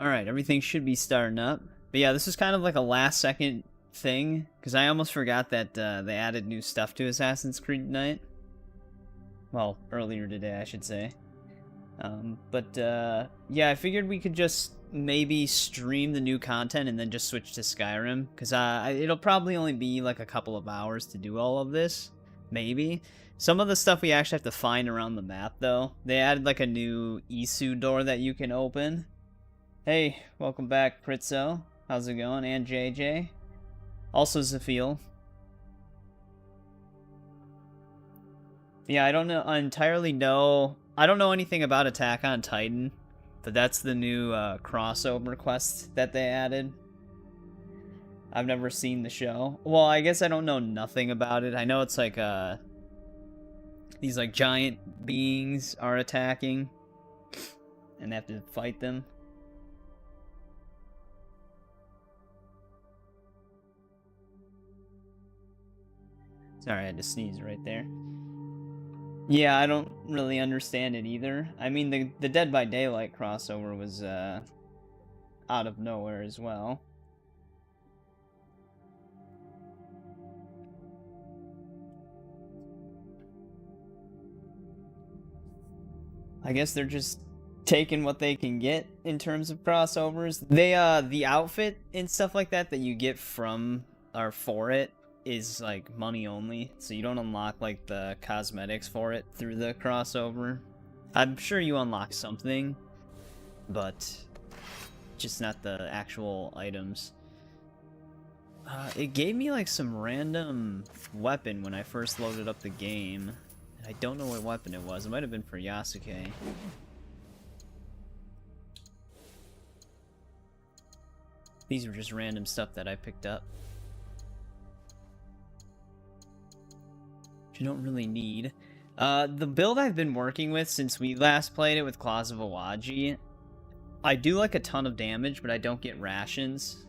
Alright, everything should be starting up. But yeah, this is kind of like a last second thing, because I almost forgot that they added new stuff to Assassin's Creed Night. Well, earlier today, I should say. Yeah, I figured we could just maybe stream the new content and then just switch to Skyrim, because it'll probably only be like a couple of hours to do all of this. Maybe. Some of the stuff we actually have to find around the map, though. They added like a new Isu door that you can open. Hey, welcome back, Pritzo. How's it going? And JJ. Also Zafil. Yeah, I don't know. I don't know anything about Attack on Titan, but that's the new crossover quest that they added. I've never seen the show. Well, I guess I don't know nothing about it. I know it's like these like giant beings are attacking, and they have to fight them. Sorry, I had to sneeze right there. Yeah, I don't really understand it either. I mean, the Dead by Daylight crossover was out of nowhere as well. I guess they're just taking what they can get in terms of crossovers. They the outfit and stuff like that you get from or for it is like money only, so you don't unlock like the cosmetics for it through the crossover. I'm sure you unlock something, but just not the actual items. It gave me like some random weapon when I first loaded up the game. I don't know what weapon it was. It might have been for Yasuke. These were just random stuff that I picked up, which you don't really need. The build I've been working with since we last played it with Claws of Awaji, I do like a ton of damage, but I don't get rations.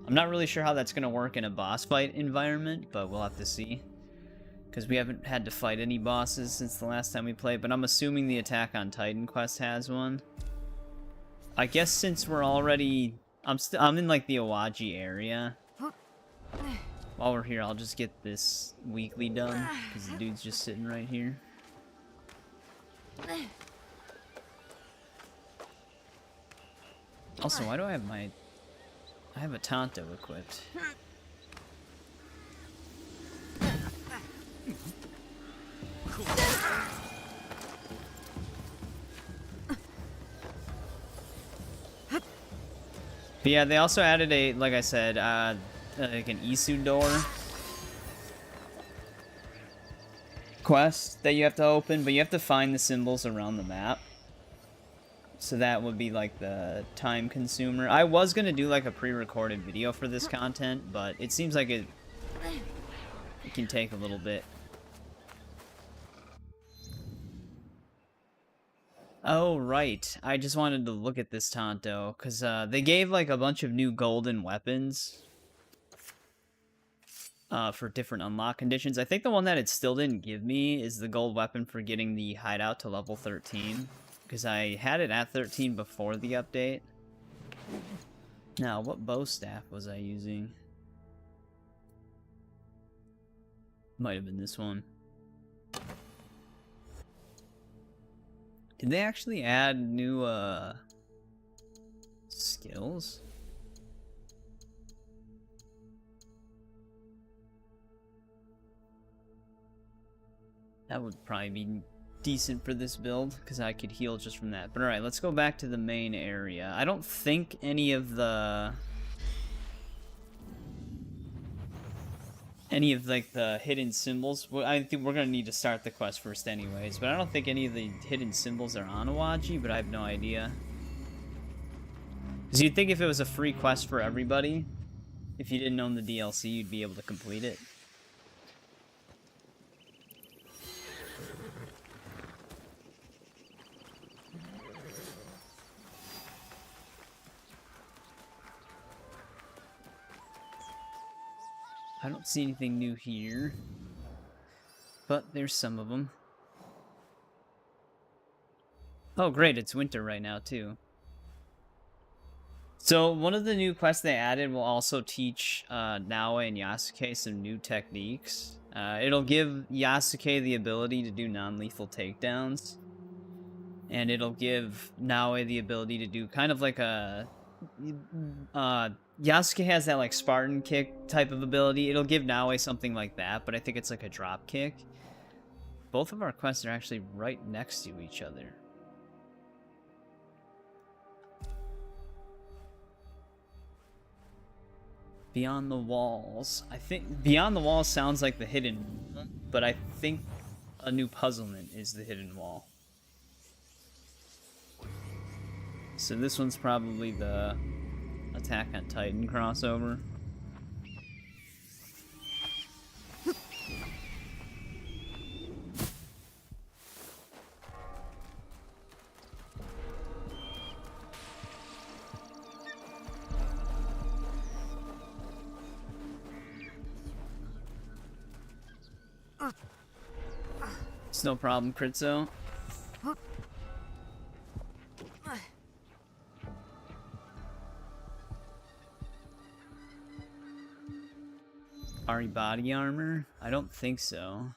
I'm not really sure how that's going to work in a boss fight environment, but we'll have to see. Because we haven't had to fight any bosses since the last time we played, but I'm assuming the Attack on Titan quest has one. I guess since we're already... I'm in like the Awaji area. While we're here, I'll just get this weekly done, because the dude's just sitting right here. Also, why do I have my... I have a Tonto equipped. But yeah, they also added a, like I said, like an Isu door quest that you have to open, but you have to find the symbols around the map. So that would be like the time consumer. I was gonna do like a pre-recorded video for this content, but it seems like it can take a little bit. Oh, right. I just wanted to look at this Tonto, because they gave like a bunch of new golden weapons for different unlock conditions. I think the one that it still didn't give me is the gold weapon for getting the hideout to level 13, because I had it at 13 before the update. Now, what bow staff was I using? Might have been this one. Did they actually add new, skills? That would probably be decent for this build, because I could heal just from that. But alright, let's go back to the main area. I don't think any of like the hidden symbols, I think we're gonna need to start the quest first anyways, but I don't think any of the hidden symbols are on Awaji, but I have no idea. Because you'd think if it was a free quest for everybody, if you didn't own the DLC, you'd be able to complete it. I don't see anything new here, but there's some of them. Oh great, it's winter right now too. So one of the new quests they added will also teach Naoe and Yasuke some new techniques. It'll give Yasuke the ability to do non-lethal takedowns. And it'll give Naoe the ability to do kind of like a... Yasuke has that like Spartan kick type of ability. It'll give Naoe something like that, but I think it's like a drop kick. Both of our quests are actually right next to each other. Beyond the Walls. I think Beyond the Walls sounds like the hidden wall, but I think a new puzzlement is the hidden wall. So this one's probably the Attack on Titan crossover. It's no problem, Critzo. Ari body armor? I don't think so.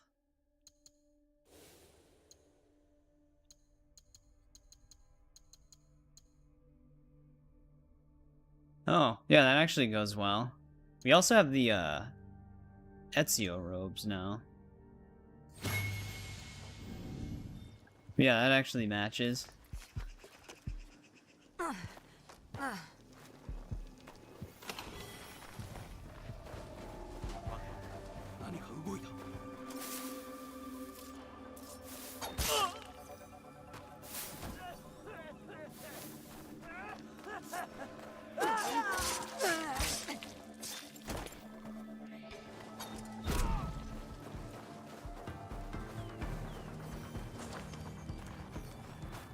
Oh, yeah, that actually goes well. We also have the Ezio robes now. Yeah, that actually matches.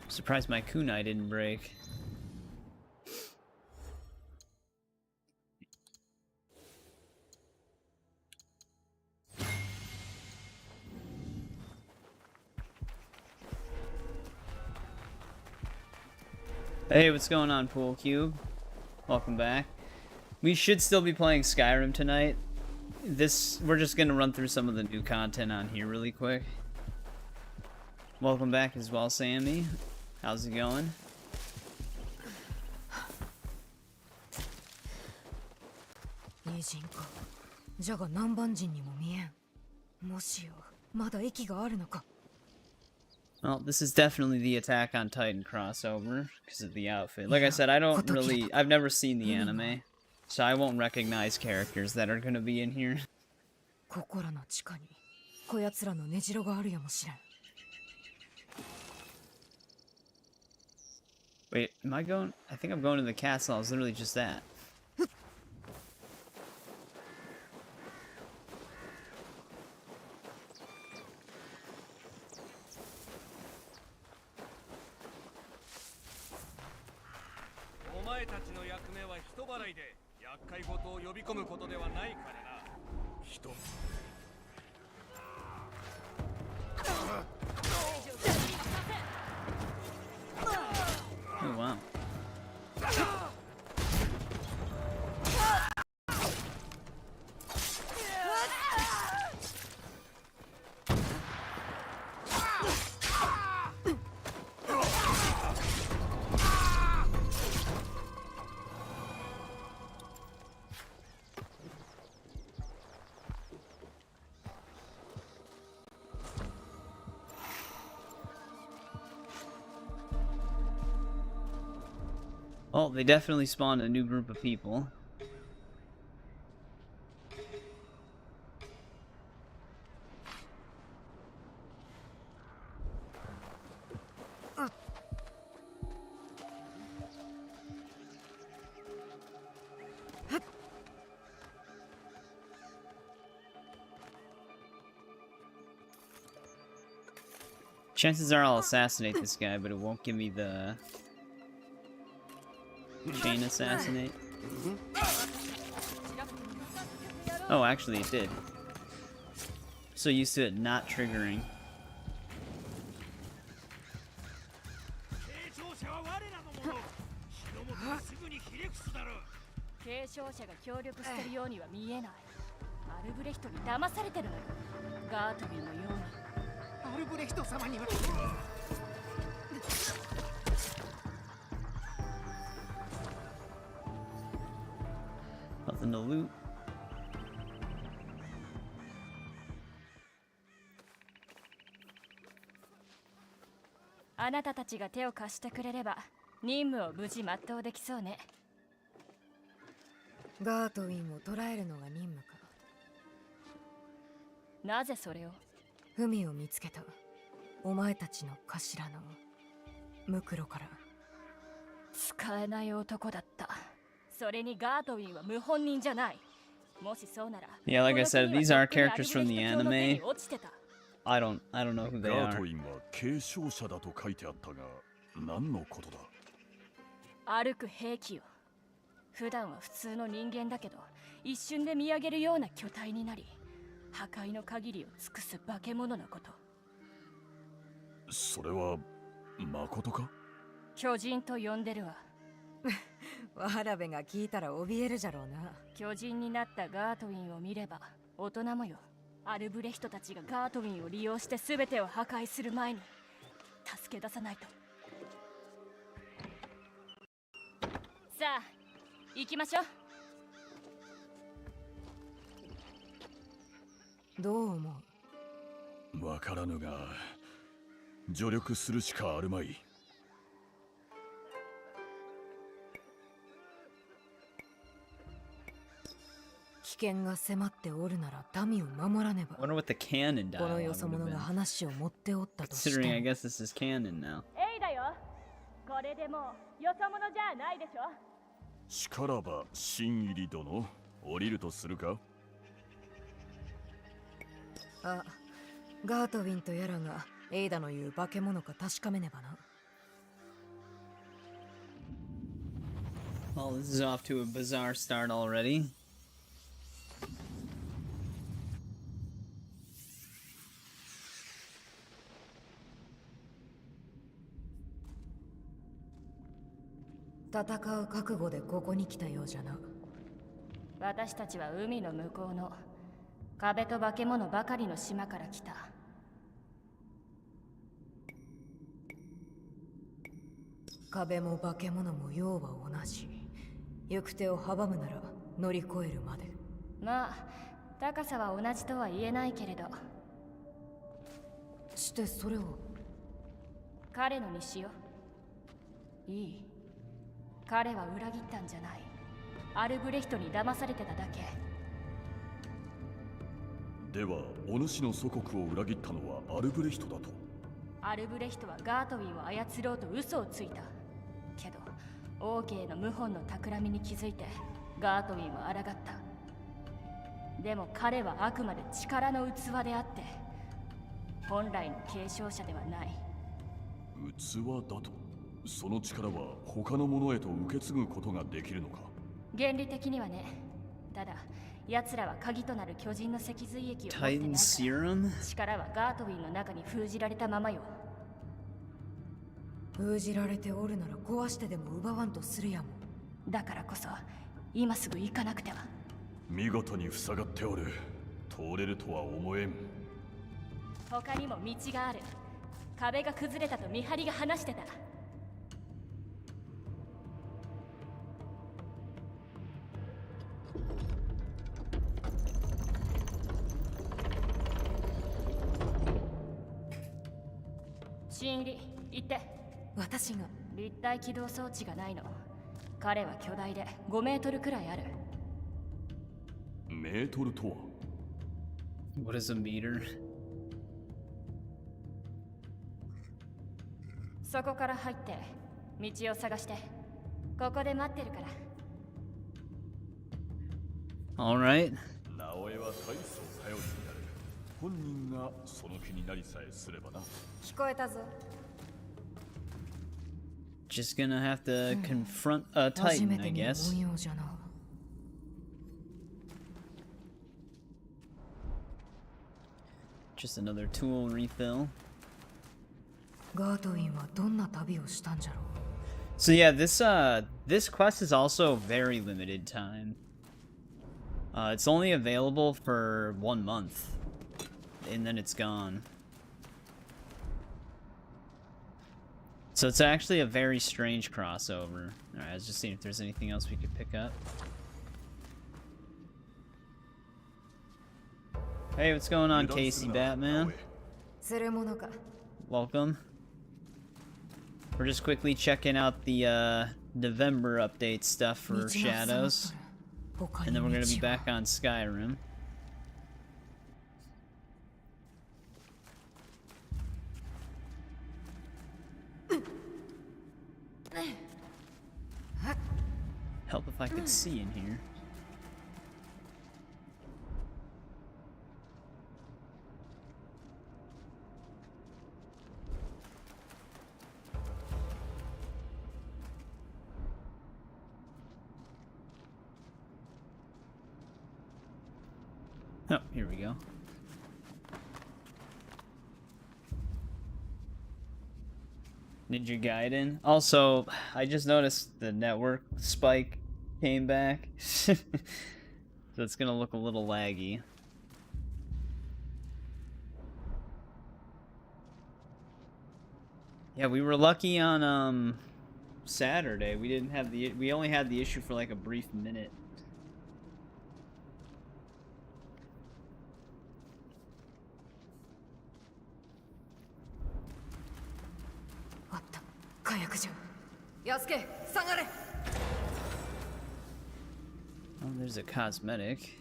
Surprised my kunai didn't break. Hey, what's going on, Pool Cube? Welcome back. We should still be playing Skyrim tonight. We're just gonna run through some of the new content on here really quick. Welcome back as well, Sammy. How's it going? Well, this is definitely the Attack on Titan crossover because of the outfit. Like I said, I've never seen the anime, so I won't recognize characters that are gonna be in here. Wait, am I going? I think I'm going to the castle. I was literally just that. Oh, wow. Well, they definitely spawned a new group of people. Chances are I'll assassinate this guy, but it won't give me the chain assassinate. Oh, actually it did. So used to it not triggering. 継承者が協力してるようには見えない。アルブレヒトに騙されてるのよ。ガートビンのように。アルブレヒト様には。Nothing to loot. あなたたちが手を貸してくれれば任務を無事全うできそうね。ガートウィンを捕らえるのが任務か。なぜそれを？海を見つけたお前たちの頭のムクロから。使えない男だった。それにガートウィンは無本人じゃない。もしそうなら Yeah, like I said, these are characters from the anime. I don't know who they ガー are. トウィンは継承者だと書いてあったが、何のことだ？歩く兵器よ。普段は普通の人間だけど、一瞬で見上げるような巨体になり、破壊の限りを尽くす化け物のこと。それは誠か？巨人と呼んでるわ。わらべが聞いたら怯えるじゃろうな。巨人になったガートウィンを見れば大人もよ。アルブレヒトたちがガートウィンを利用して全てを破壊する前に助け出さないと。さあ行きましょう。どう思う？わからぬが、助力するしかあるまい。危険が迫っておるなら民を守らねば。 I wonder what the canon この dialogue よ would そ者 have が been. 話を持っておったとして Considering I も。 guess this is canon now. う。エイだよ。これでもうよそ者じゃないでしょ。しからば新入り殿、降りるとするか？あ、ガートウィンとやらがエイダの言う化け物か確かめねばな。 Well, this is off to a bizarre start already. 戦う覚悟でここに来たようじゃな。私たちは海の向こうの壁と化け物ばかりの島から来た。壁も化け物も用は同じ。行く手を阻むなら乗り越えるまで。まあ高さは同じとは言えないけれど。してそれを彼のにしよう。いい。彼は裏切ったんじゃない。アルブレヒトに騙されてただけ。では、お主の祖国を裏切ったのはアルブレヒトだと？アルブレヒトはガートウィンを操ろうと嘘をついた。けど王家への謀反の企みに気づいてガートウィンは抗った。でも彼はあくまで力の器であって本来の継承者ではない。器だと？その力は他の者へと受け継ぐことができるのか？原理的にはね。ただ奴らは鍵となる巨人の脊髄液を持ってない Titan から serum? 力はガートウィンの中に封じられたままよ。封じられておるなら壊してでも奪わんとするやも。だからこそ今すぐ行かなくては。見事に塞がっておる。通れるとは思えん。他にも道がある。壁が崩れたと見張りが話してた。新入り行って。私が。立体起動装置がないの。彼は巨大で5メートルくらいある。メートルとは？ What is a meter? そこから入って道を探して。ここで待ってるから。Alright. ナオエは大層頼りになる。本人がその気になりさえすればな。聞こえたぞ。 Just gonna have to confront a 初め Titan, て I 見る guess. 文様じゃな。Just another tool refill. ガートウィンはどんな旅をしたんじゃろ So yeah, this quest is also very limited time. It's only available for 1 month, and then it's gone. So it's actually a very strange crossover. Alright, I was just seeing if there's anything else we could pick up. Hey, what's going on, Casey Batman? Welcome. We're just quickly checking out the November update stuff for Shadows. And then we're gonna be back on Skyrim. Help if I could see in here. Oh, here we go. Ninja Gaiden. Also, I just noticed the network spike came back. So it's gonna look a little laggy. Yeah, we were lucky on Saturday. We only had the issue for like a brief minute. Yasuke, Sangare! Oh, there's a cosmetic.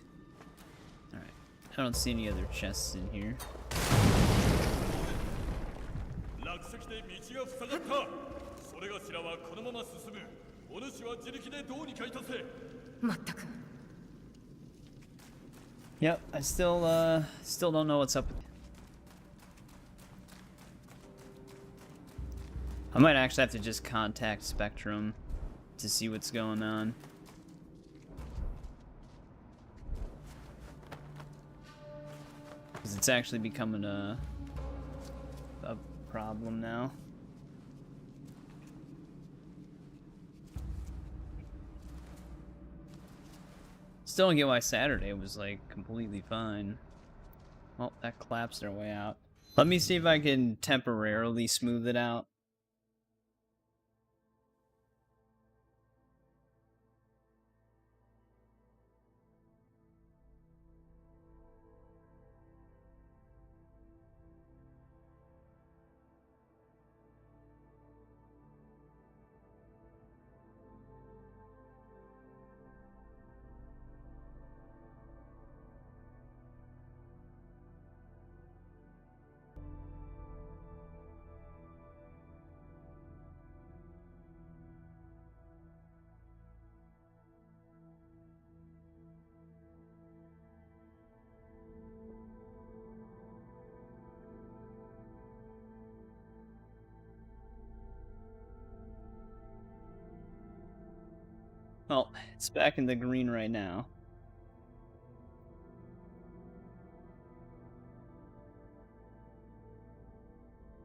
Alright. I don't see any other chests in here. Yep, I still don't know what's up with. I might actually have to just contact Spectrum to see what's going on. Because it's actually becoming a problem now. Still don't get why Saturday was like completely fine. Well, that collapsed our way out. Let me see if I can temporarily smooth it out. Well, it's back in the green right now.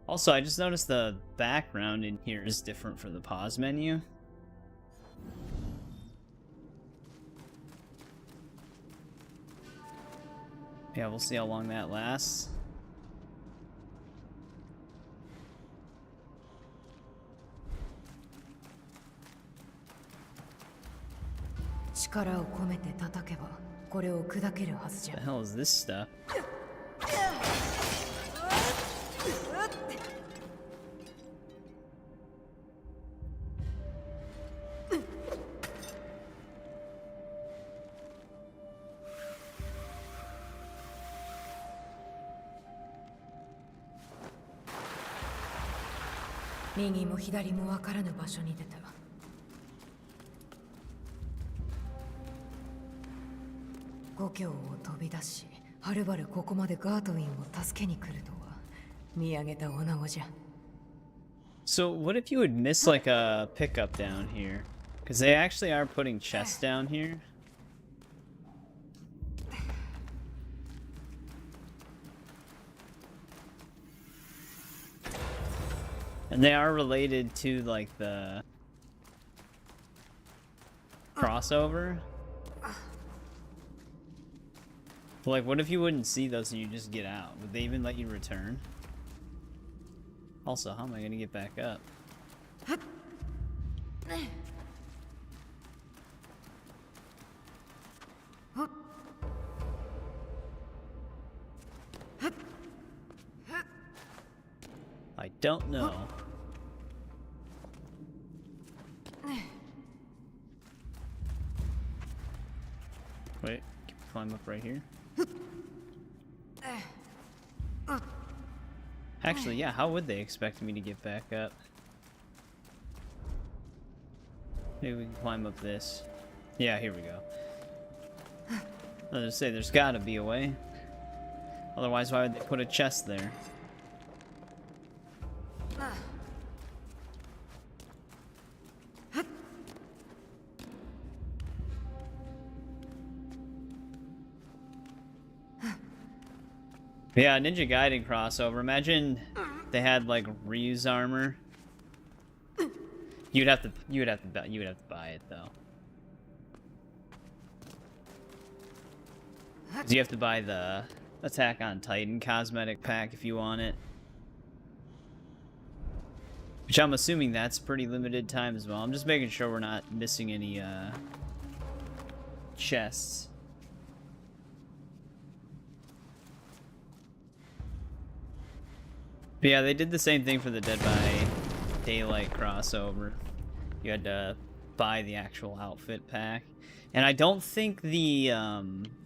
Also, I just noticed the background in here is different for the pause menu. Yeah, we'll see how long that lasts. The hell is this stuff? So what if you would miss like a pickup down here? Because they actually are putting chests down here. And they are related to like the crossover. But like, what if you wouldn't see those and you just get out? Would they even let you return? Also, how am I gonna get back up? I don't know. Wait, can we climb up right here? Actually, yeah, how would they expect me to get back up? Maybe we can climb up this. Yeah, here we go. I was gonna say, there's gotta be a way. Otherwise, why would they put a chest there? Yeah, Ninja Gaiden crossover. Imagine they had like Ryu's armor. You would have to buy it though. 'Cause you have to buy the Attack on Titan cosmetic pack if you want it. Which I'm assuming that's pretty limited time as well. I'm just making sure we're not missing any chests. But yeah, they did the same thing for the Dead by Daylight crossover. You had to buy the actual outfit pack. And I don't think the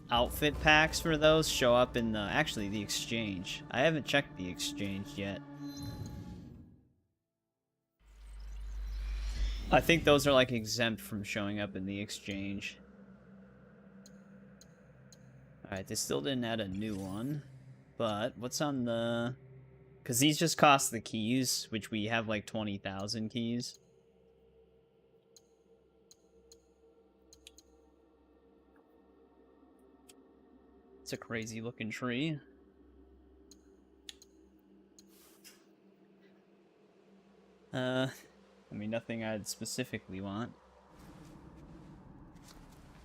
outfit packs for those show up in the exchange. I haven't checked the exchange yet. I think those are like exempt from showing up in the exchange. Alright, they still didn't add a new one. But what's on the... Because these just cost the keys, which we have like 20,000 keys. It's a crazy looking tree. I mean, nothing I'd specifically want.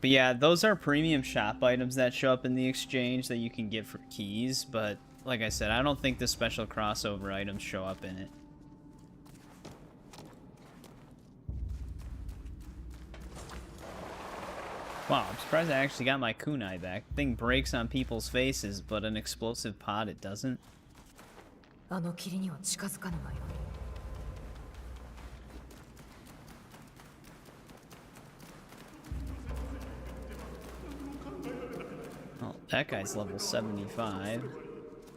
But yeah, those are premium shop items that show up in the exchange that you can get for keys, but like I said, I don't think the special crossover items show up in it. Wow, I'm surprised I actually got my kunai back. Thing breaks on people's faces, but an explosive pod it doesn't. あの霧には近づかぬがよい。Oh, that guy's level 75.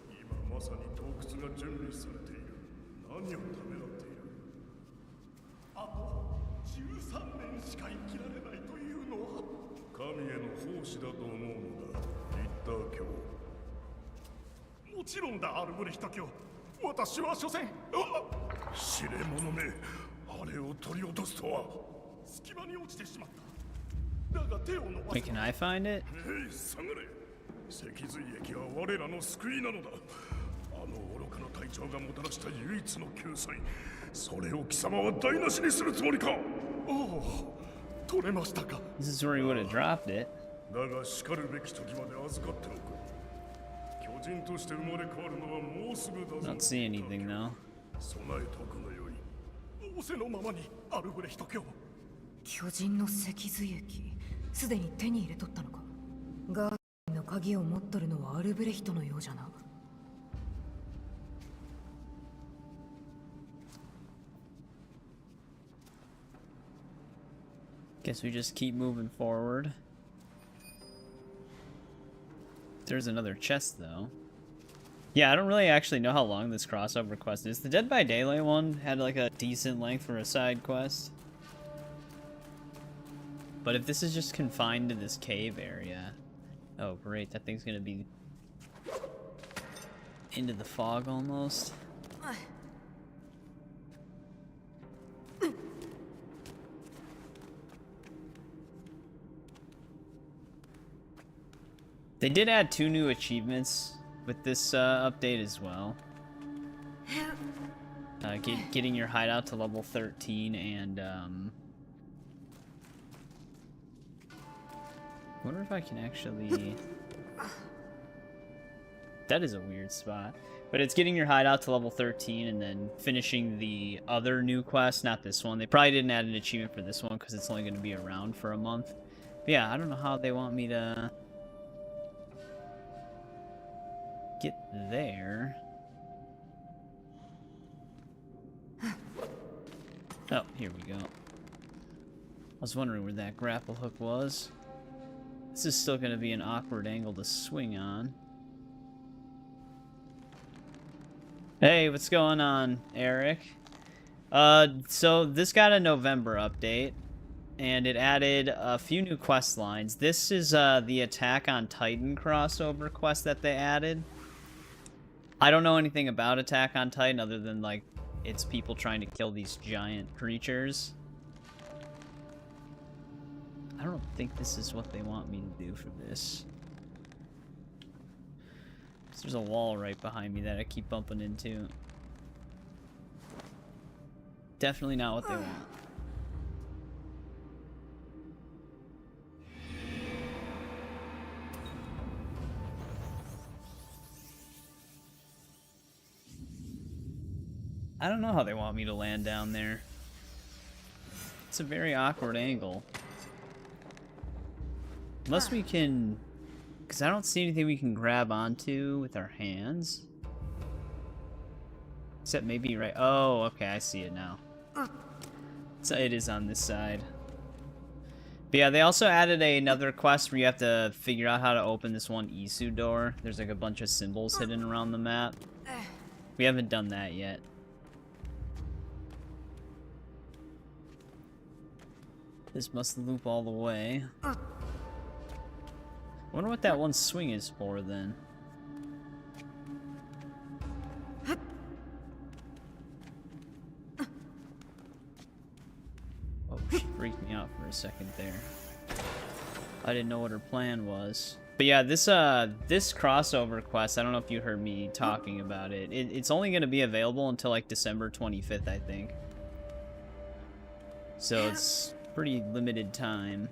今まさに洞窟が準備されている。何をためらっている？あと13年しか生きられないというのは神への奉仕だと思うのだ。リッター教。もちろんだ、アルブレヒト教。私は所詮、知れ者め、あれを取り落とすとは隙間に落ちてしまった。だが手を伸ばす。Wait, can I find it? 下がれ。脊髄液は我らの救いなのだ。あの愚かな隊長がもたらした唯一の救済、それを貴様は台無しにするつもりか。おお、取れましたか。This is where he would have dropped it. だがしかるべき時まで預かっておく。巨人として生まれ変わるのはもうすぐだぞ。 Don't see anything though. 備えておくがよい。仰せのままにアルブレヒト教。巨人の脊髄液、すでに手に入れとったのか。ガーデンの鍵を持っとるのはアルブレヒトのようじゃな。Guess we just keep moving forward. There's another chest though. Yeah, I don't really actually know how long this crossover quest is. The Dead by Daylight one had like a decent length for a side quest. But if this is just confined to this cave area... Oh great, that thing's gonna be into the fog almost. They did add 2 new achievements with this update as well. Getting your hideout to level 13 and Wonder if I can actually... That is a weird spot. But it's getting your hideout to level 13 and then finishing the other new quest, not this one. They probably didn't add an achievement for this one because it's only going to be around for a month. But yeah, I don't know how they want me to get there. Oh, here we go. I was wondering where that grapple hook was. This is still going to be an awkward angle to swing on. Hey, what's going on, Eric? So this got a November update, and it added a few new quest lines. This is the Attack on Titan crossover quest that they added. I don't know anything about Attack on Titan other than, like, it's people trying to kill these giant creatures. I don't think this is what they want me to do for this. There's a wall right behind me that I keep bumping into. Definitely not what they want. I don't know how they want me to land down there. It's a very awkward angle. Unless we can... Because I don't see anything we can grab onto with our hands. Except maybe right... Oh, okay, I see it now. So it is on this side. But yeah, they also added another quest where you have to figure out how to open this one Isu door. There's like a bunch of symbols hidden around the map. We haven't done that yet. This must loop all the way. I wonder what that one swing is for, then. Oh, she freaked me out for a second there. I didn't know what her plan was. But yeah, this crossover quest, I don't know if you heard me talking about it. It's only going to be available until, like, December 25th, I think. So it's pretty limited time.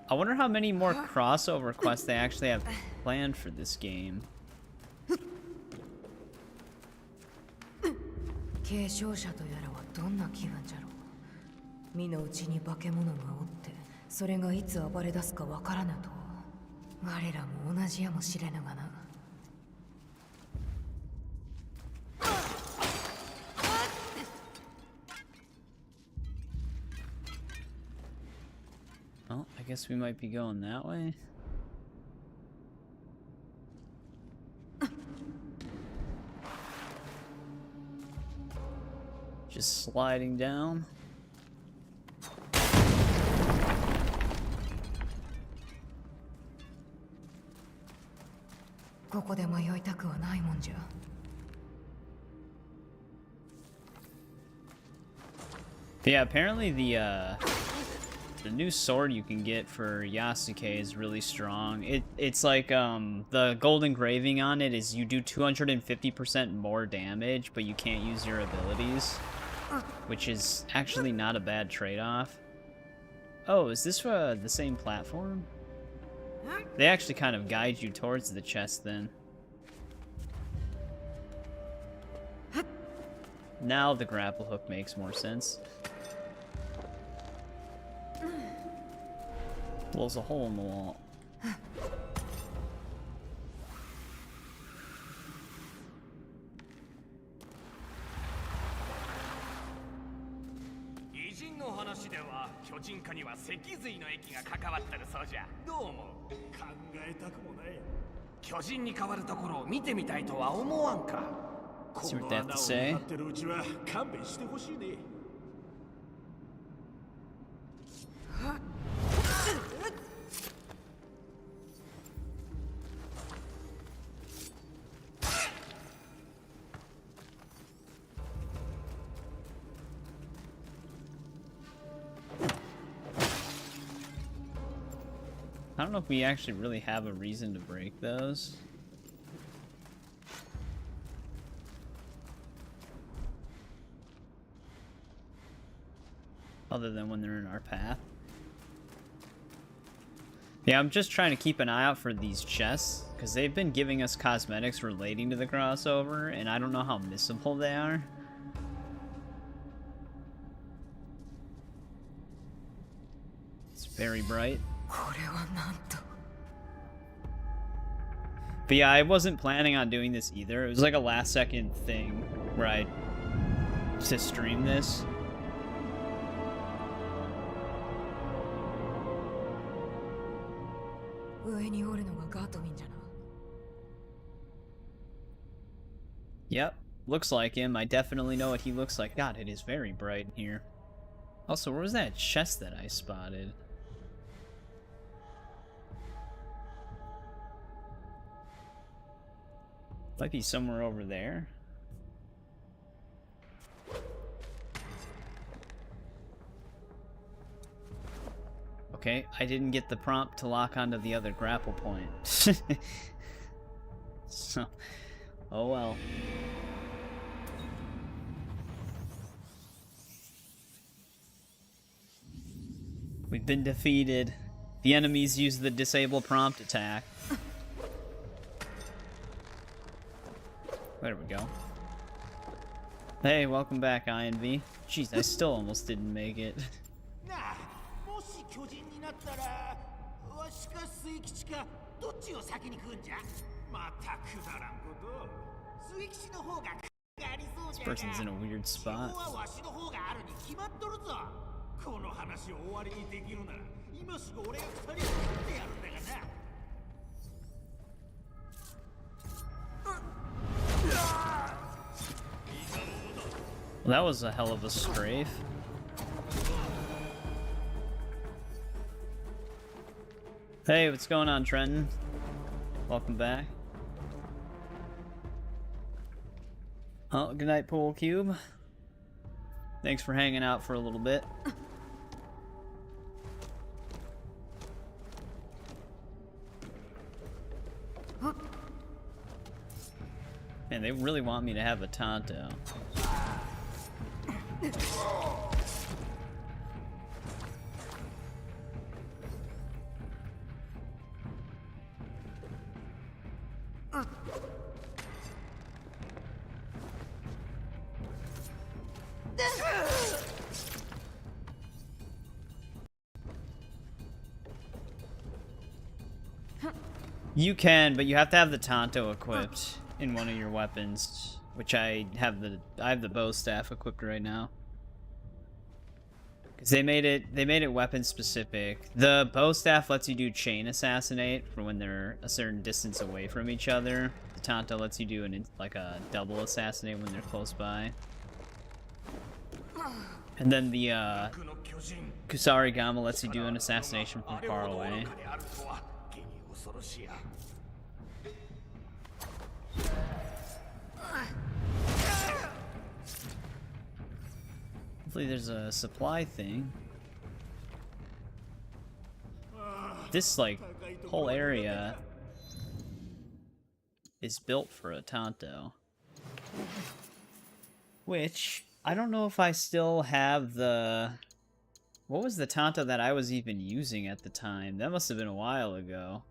I wonder how many more crossover quests they actually have planned for this game. 継承者とやらはどんな気分じゃろう。身の内に化け物がおって、それがいつ暴れ出すかわからぬと。我らも同じやもしれぬがな。Well, I guess we might be going that way. Just sliding down. ここで迷いたくはないもんじゃ。Yeah, apparently the new sword you can get for Yasuke is really strong. It's like the gold engraving on it is you do 250% more damage, but you can't use your abilities, which is actually not a bad trade-off. Oh, is this the same platform? They actually kind of guide you towards the chest then. Now the grapple hook makes more sense. Blows a hole in the wall. 偉人の話では巨人化には脊髄の液が関わってるそうじゃ。どう思う？考えたくもない。巨人に変わるところを見てみたいとは思わんか。この穴を狙ってるうちは勘弁してほしいね。I don't know if we actually really have a reason to break those. other than when they're in our path. Yeah, I'm just trying to keep an eye out for these chests, because they've been giving us cosmetics relating to the crossover, and I don't know how missable they are. It's very bright. But yeah, I wasn't planning on doing this either. It was like a last second thing where I to stream this. Yep, looks like him. I definitely know what he looks like. God, it is very bright in here. Also, where was that chest that I spotted? Might be somewhere over there. Okay, I didn't get the prompt to lock onto the other grapple point. So, oh well. We've been defeated. The enemies use the disable prompt attack. There we go. Hey, welcome back, INV. Jeez, I still almost didn't make it. This person's in a weird spot. Well, that was a hell of a strafe. Hey, what's going on, Trenton? Welcome back. Oh, good night, Pool Cube. Thanks for hanging out for a little bit. Man, they really want me to have a Tonto. You can, but you have to have the Tonto equipped in one of your weapons, which I have the bow staff equipped right now. Cause they made it weapon specific. The bow staff lets you do chain assassinate for when they're a certain distance away from each other. The Tonto lets you do like a double assassinate when they're close by. And then the Kusarigama lets you do an assassination from far away. Hopefully there's a supply thing. This, like, whole area is built for a Tonto. Which, I don't know if I still have the... What was the Tonto that I was even using at the time? That must have been a while ago.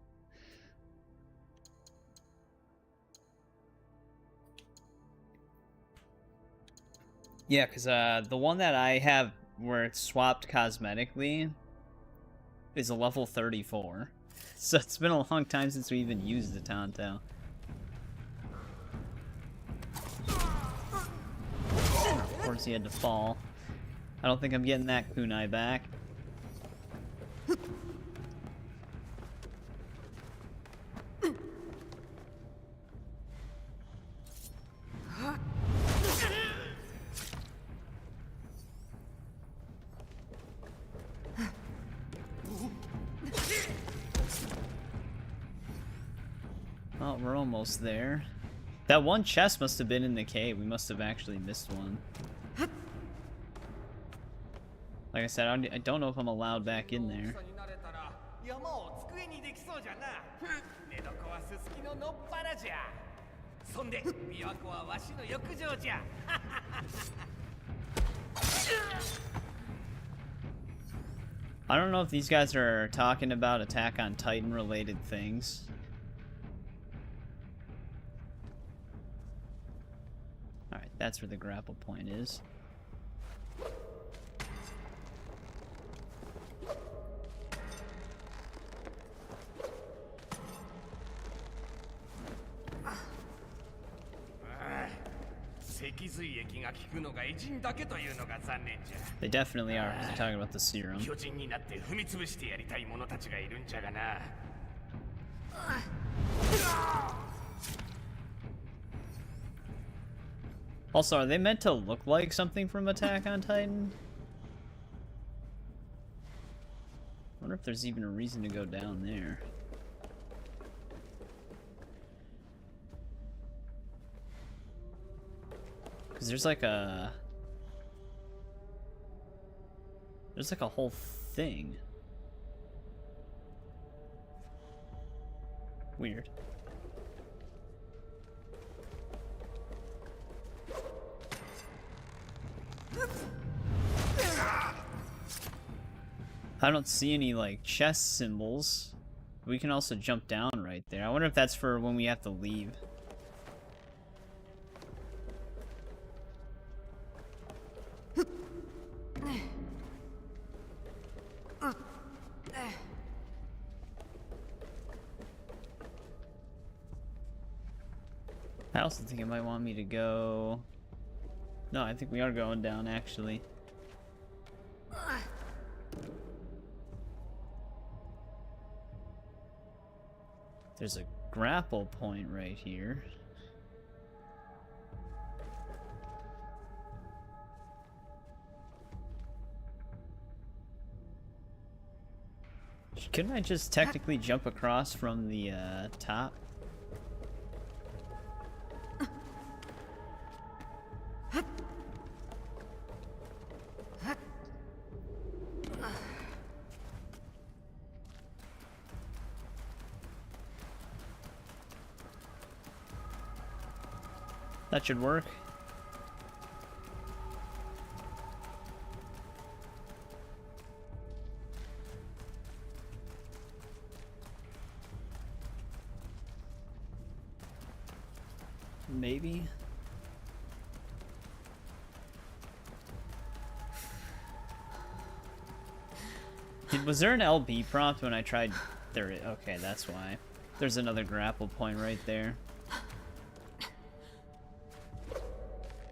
Yeah, because the one that I have where it's swapped cosmetically is a level 34. So it's been a long time since we even used the Tonto. Of course he had to fall. I don't think I'm getting that kunai back. Oh, we're almost there. That one chest must have been in the cave. We must have actually missed one. Like I said, I don't know if I'm allowed back in there. I don't know if these guys are talking about Attack on Titan related things. Alright, that's where the grapple point is. They definitely are. They're talking about the serum. Also, are they meant to look like something from Attack on Titan? I wonder if there's even a reason to go down there. Because there's like a whole thing. Weird. I don't see any like chest symbols. We can also jump down right there. I wonder if that's for when we have to leave. I also think it might want me to go... No, I think we are going down, actually. There's a grapple point right here. Couldn't I just technically jump across from the top? That should work. Maybe. Was there an LB prompt when I tried? There. Okay, that's why. There's another grapple point right there.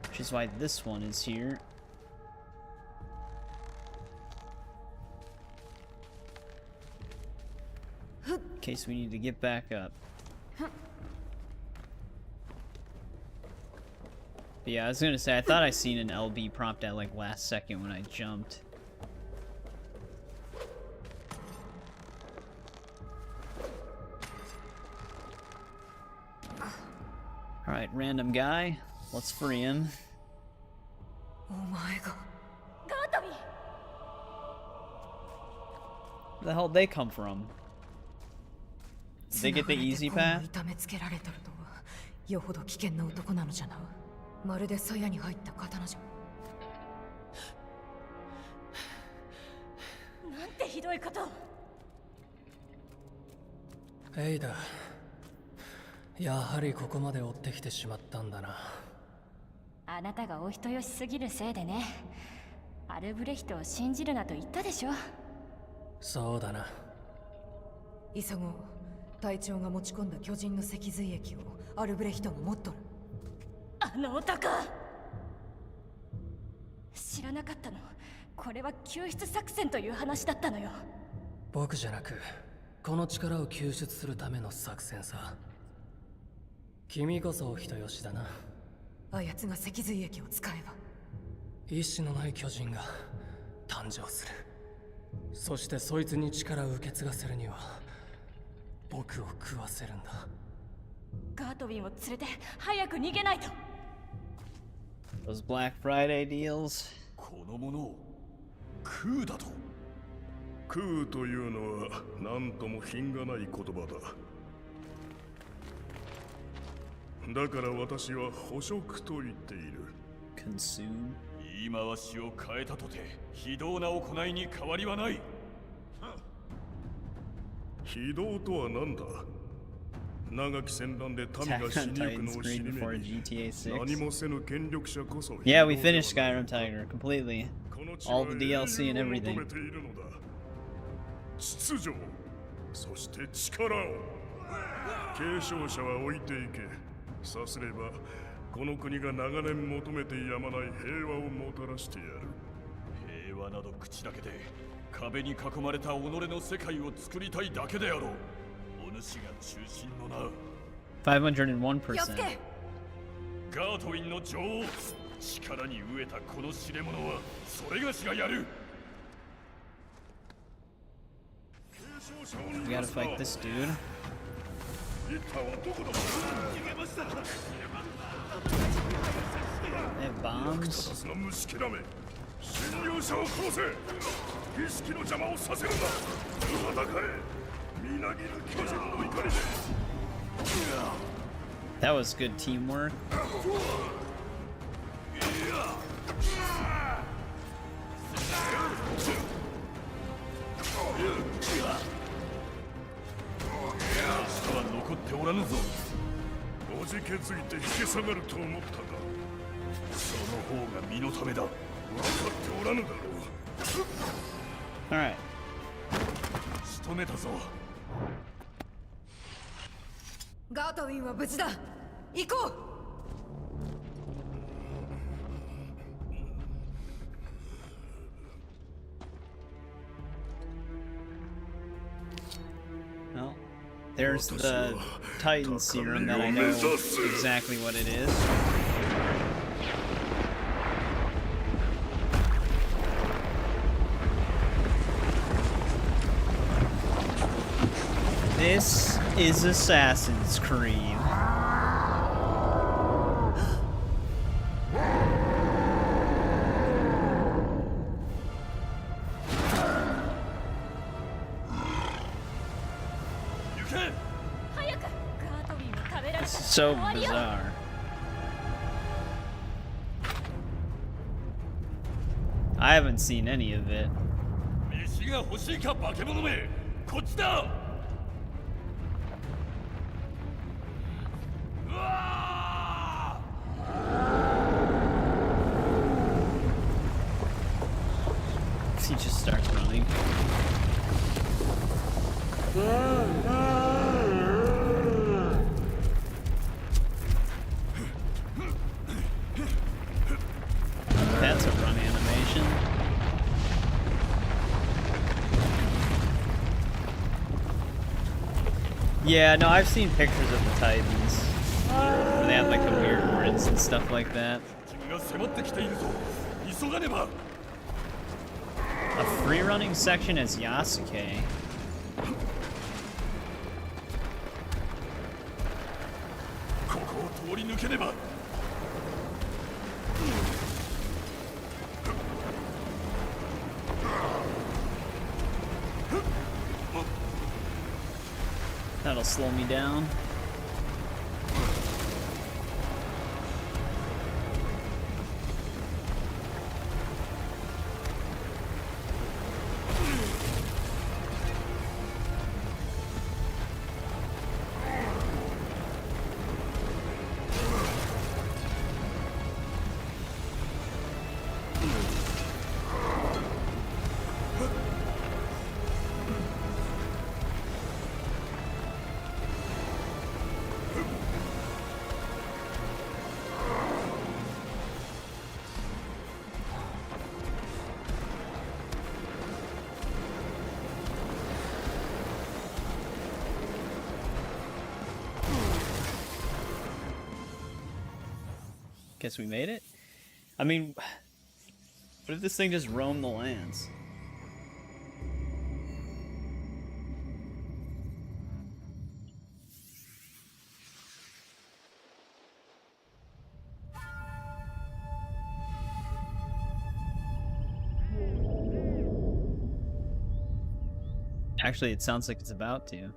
Which is why this one is here. In case we need to get back up. But yeah, I was gonna say, I thought I seen an LB prompt at like last second when I jumped. Alright, random guy. Let's free him. Where the hell did they come from? Did they get the easy path? Heyだ。やはりここまで追ってきてしまったんだな。あなたがお人よしすぎるせいでね。アルブレヒトを信じるなと言ったでしょ。そうだな。イサゴ、隊長が持ち込んだ巨人の脊髄液をアルブレヒトが持っとる。あの男。知らなかったの。これは救出作戦という話だったのよ。僕じゃなく、この力を救出するための作戦さ。君こそお人よしだな。あやつが脊髄液を使えば意志のない巨人が誕生する。そしてそいつに力を受け継がせるには僕を食わせるんだ。ガートウィンを連れて早く逃げないと。 Those Black Friday deals. このものを食うだと。食うというのは何とも品がない言葉だ。だから私は捕食と言っている。Consume. 言い回しを変えたとて非道な行いに変わりはない。非道とは何だ。長き戦乱で民が Attack 死 on にゆく Titan のを知 screen り before めに GTA 何 6. もせぬ権力者こそ Yeah, we 非道では finished ない Skyrim Tiger completely. この地 All は the DLC and 英雄を everything. 求めているのだ。秩序を、そして力を。継承者は置いていけ。さすればこの国が長年求めてやまない平和をもたらしてやる。平和など口だけで壁に囲まれた己の世界を作りたいだけであろう。お主が中心のな。 501%. ガートウィンの女王、力に飢えたこの知れ者はそれがしがやる。 We gotta fight this dude. 一太はどこだ。 They have bombs. タスの虫けらめ、侵入者を殺せ。儀式の邪魔をさせるな。戦え、みなぎる巨人の怒りで。 That was good teamwork. 下は残っておらぬぞ。おじけづいて引け下がると思ったが、その方が身のためだ。分かっておらぬだろう。 Alright. 仕留めたぞ。ガートウィンは無事だ。行こう。 Well, there's the Titan serum that I know exactly what it is. This is Assassin's Creed. This is so bizarre. I haven't seen any of it. 飯が欲しいか化け物め。こっちだ。うわー He just starts running. That's a run animation. Yeah, no, I've seen pictures of the Titans. Where they have like the weird grids and stuff like that. 敵が迫ってきているぞ。急がねば。 A free running section as Yasuke. ここを通り抜けねば。 That'll slow me down. Guess we made it? I mean, what if this thing just roamed the lands? Actually, it sounds like it's about to.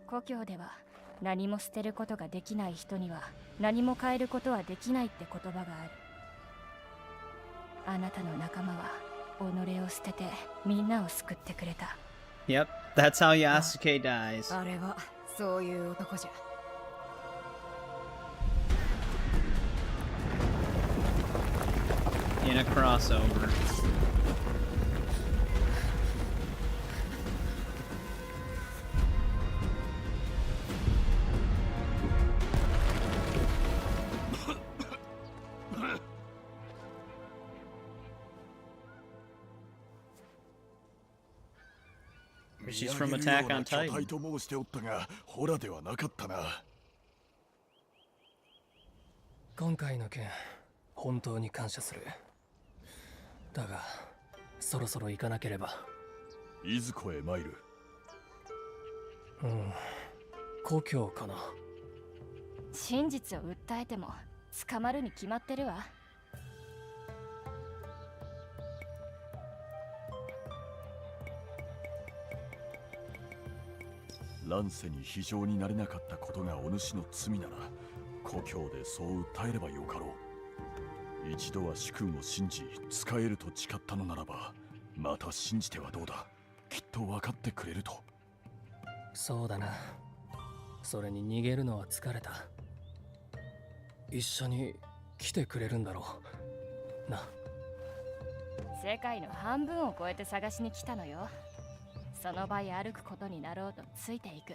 故郷では何も捨てることができない人には何も変えることはできないって言葉がある。あなたの仲間は己を捨ててみんなを救ってくれた。Yep, that's how Yasuke dies. あれはそういう男じゃ。 In a crossover. She's from Attack on Titan. 巨体と申しておったが、ホラではなかったな。今回の件、本当に感謝する。だが、そろそろ行かなければ。いずこへ参る。故郷かな。真実を訴えても捕まるに決まってるわ。乱世に非常になれなかったことがお主の罪なら、故郷でそう訴えればよかろう。一度は主君を信じ使えると誓ったのならば、また信じてはどうだ。きっと分かってくれると。そうだな。それに逃げるのは疲れた。一緒に来てくれるんだろうな。世界の半分を超えて探しに来たのよ。その場へ歩くことになろうとついていく。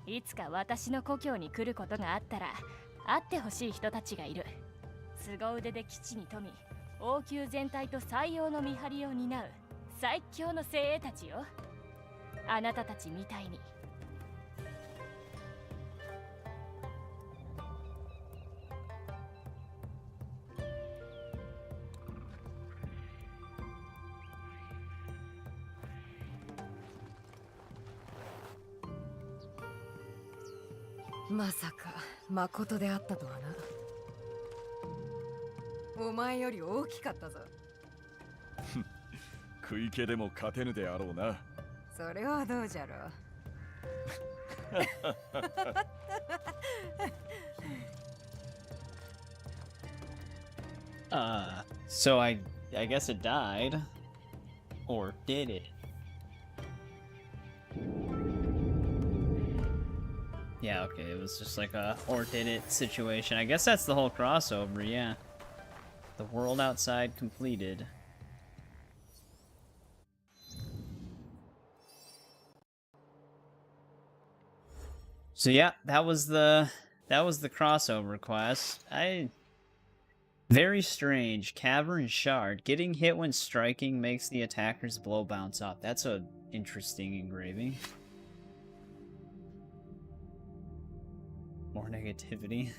いつか私の故郷に来ることがあったら会ってほしい人たちがいる。凄腕で基地に富み、王宮全体と採用の見張りを担う最強の精鋭たちよ。あなたたちみたいに。まさか誠であったとはな。お前より大きかったぞ。食い気でも勝てぬであろうな。それはどうじゃろう。So I guess it died. Or did it? Yeah, okay, it was just like a or did it situation. I guess that's the whole crossover, yeah. The world outside completed. So yeah, that was the crossover quest. Very strange. Cavern Shard. Getting hit when striking makes the attacker's blow bounce off. That's a interesting engraving. More negativity.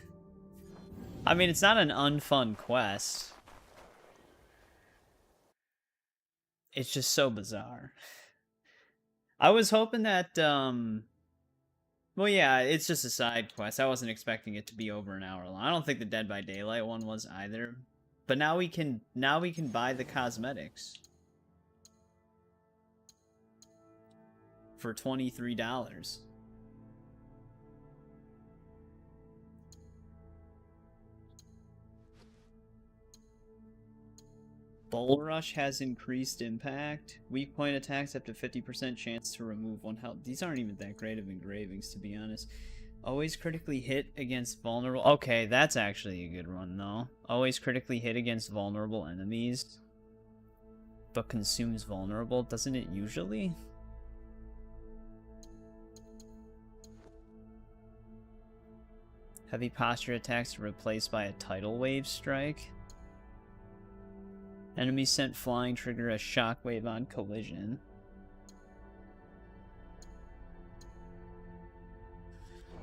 I mean, it's not an unfun quest. It's just so bizarre. I was hoping that, well, yeah, it's just a side quest. I wasn't expecting it to be over an hour long. I don't think the Dead by Daylight one was either. But now we can buy the cosmetics for $23. Bull Rush has increased impact. Weak point attacks up to 50% chance to remove 1 health. These aren't even that great of engravings, to be honest. Always critically hit against vulnerable... Okay, that's actually a good one, though. Always critically hit against vulnerable enemies. But consumes vulnerable, doesn't it usually? Heavy posture attacks are replaced by a tidal wave strike. Enemies sent flying trigger a shockwave on collision.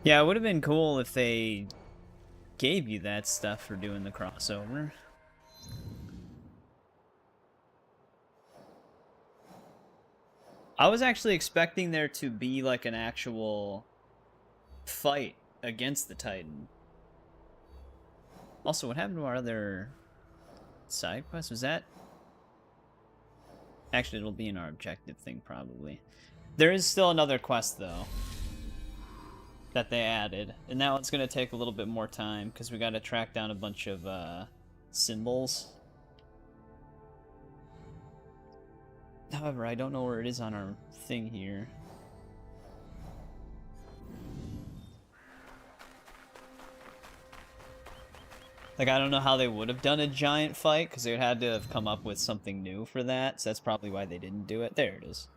Yeah, it would have been cool if they gave you that stuff for doing the crossover. I was actually expecting there to be like an actual fight against the Titan. Also, what happened to our other side quest? Was that... Actually, it'll be in our objective thing, probably. There is still another quest, though, that they added. And that one's going to take a little bit more time, because we got to track down a bunch of symbols. However, I don't know where it is on our thing here. Like, I don't know how they would have done a giant fight, because they would have to have come up with something new for that, so that's probably why they didn't do it. There it is.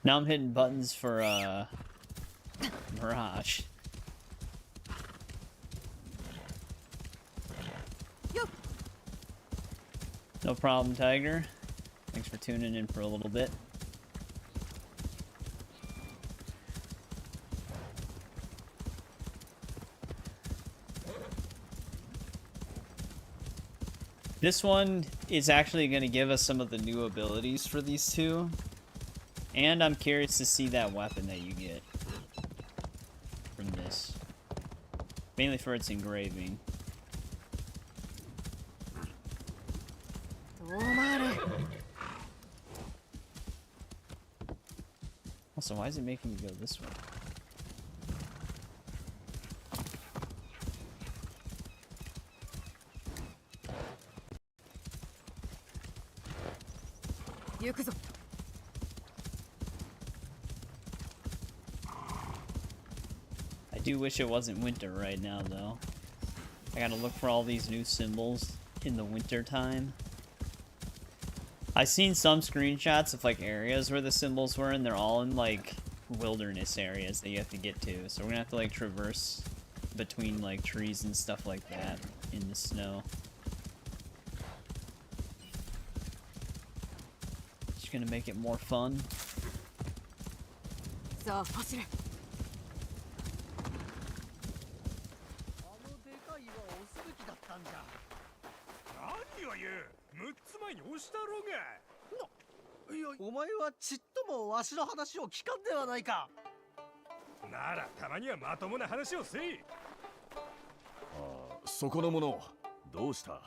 Now I'm hitting buttons for, Mirage. No problem, Tiger. Thanks for tuning in for a little bit. This one is actually going to give us some of the new abilities for these two. And I'm curious to see that weapon that you get from this. Mainly for its engraving. Also, why is it making me go this way? I do wish it wasn't winter right now, though. I gotta look for all these new symbols in the winter time. I've seen some screenshots of like areas where the symbols were, and they're all in like wilderness areas that you have to get to. So we're gonna have to like traverse between like trees and stuff like that in the snow. Just gonna make it more fun. So, お前はちっともわしの話を聞かんではないか。ならたまにはまともな話をせい。ああ、そこの者、どうした？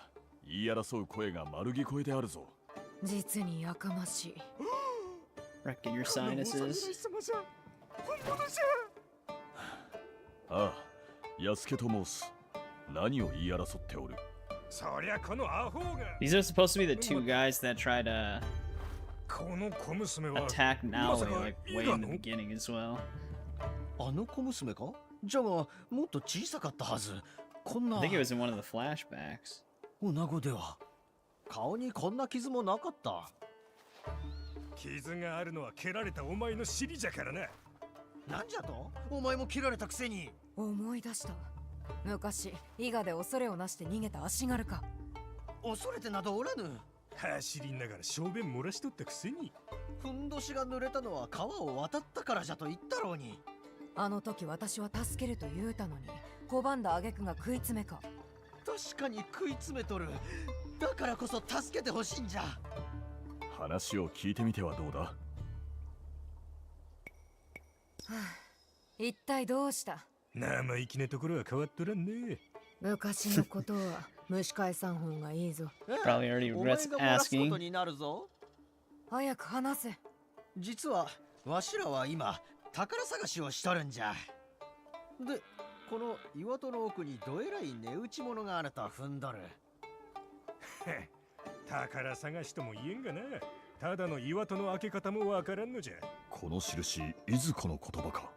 言い争う声が丸聞こえであるぞ。実にやかましい。Reckon your sinuses. ああ、安家と申す。何を言い争っておる？そりゃこのアホが。These are supposed to be the two guys that try to attack Naoe like way in the beginning as well. あの小娘か？じゃがもっと小さかったはず。こんな。I think it was in one of the flashbacks. 女子では顔にこんな傷もなかった。傷があるのは蹴られたお前の尻じゃからな。なんじゃと？お前も蹴られたくせに。思い出した。昔伊賀で恐れをなして逃げた足軽か。恐れてなどおらぬ。走りながら小便漏らしとったくせに。ふんどしが濡れたのは川を渡ったからじゃと言ったろうに。あの時私は助けると言うたのに拒んだ挙句が食い詰めか。確かに食い詰めとる。だからこそ助けてほしいんじゃ。話を聞いてみてはどうだ？一体どうした？生意気なところは変わっとらんね。昔のことは蒸し返さん方がいいぞ。Probably already regrets asking. 早く話せ。実はわしらは今宝探しをしとるんじゃ。で、この岩戸の奥にどえらい値打ち物があると踏んどる。宝探しとも言えんがな。ただの岩戸の開け方もわからんのじゃ。この印、いずこの言葉か。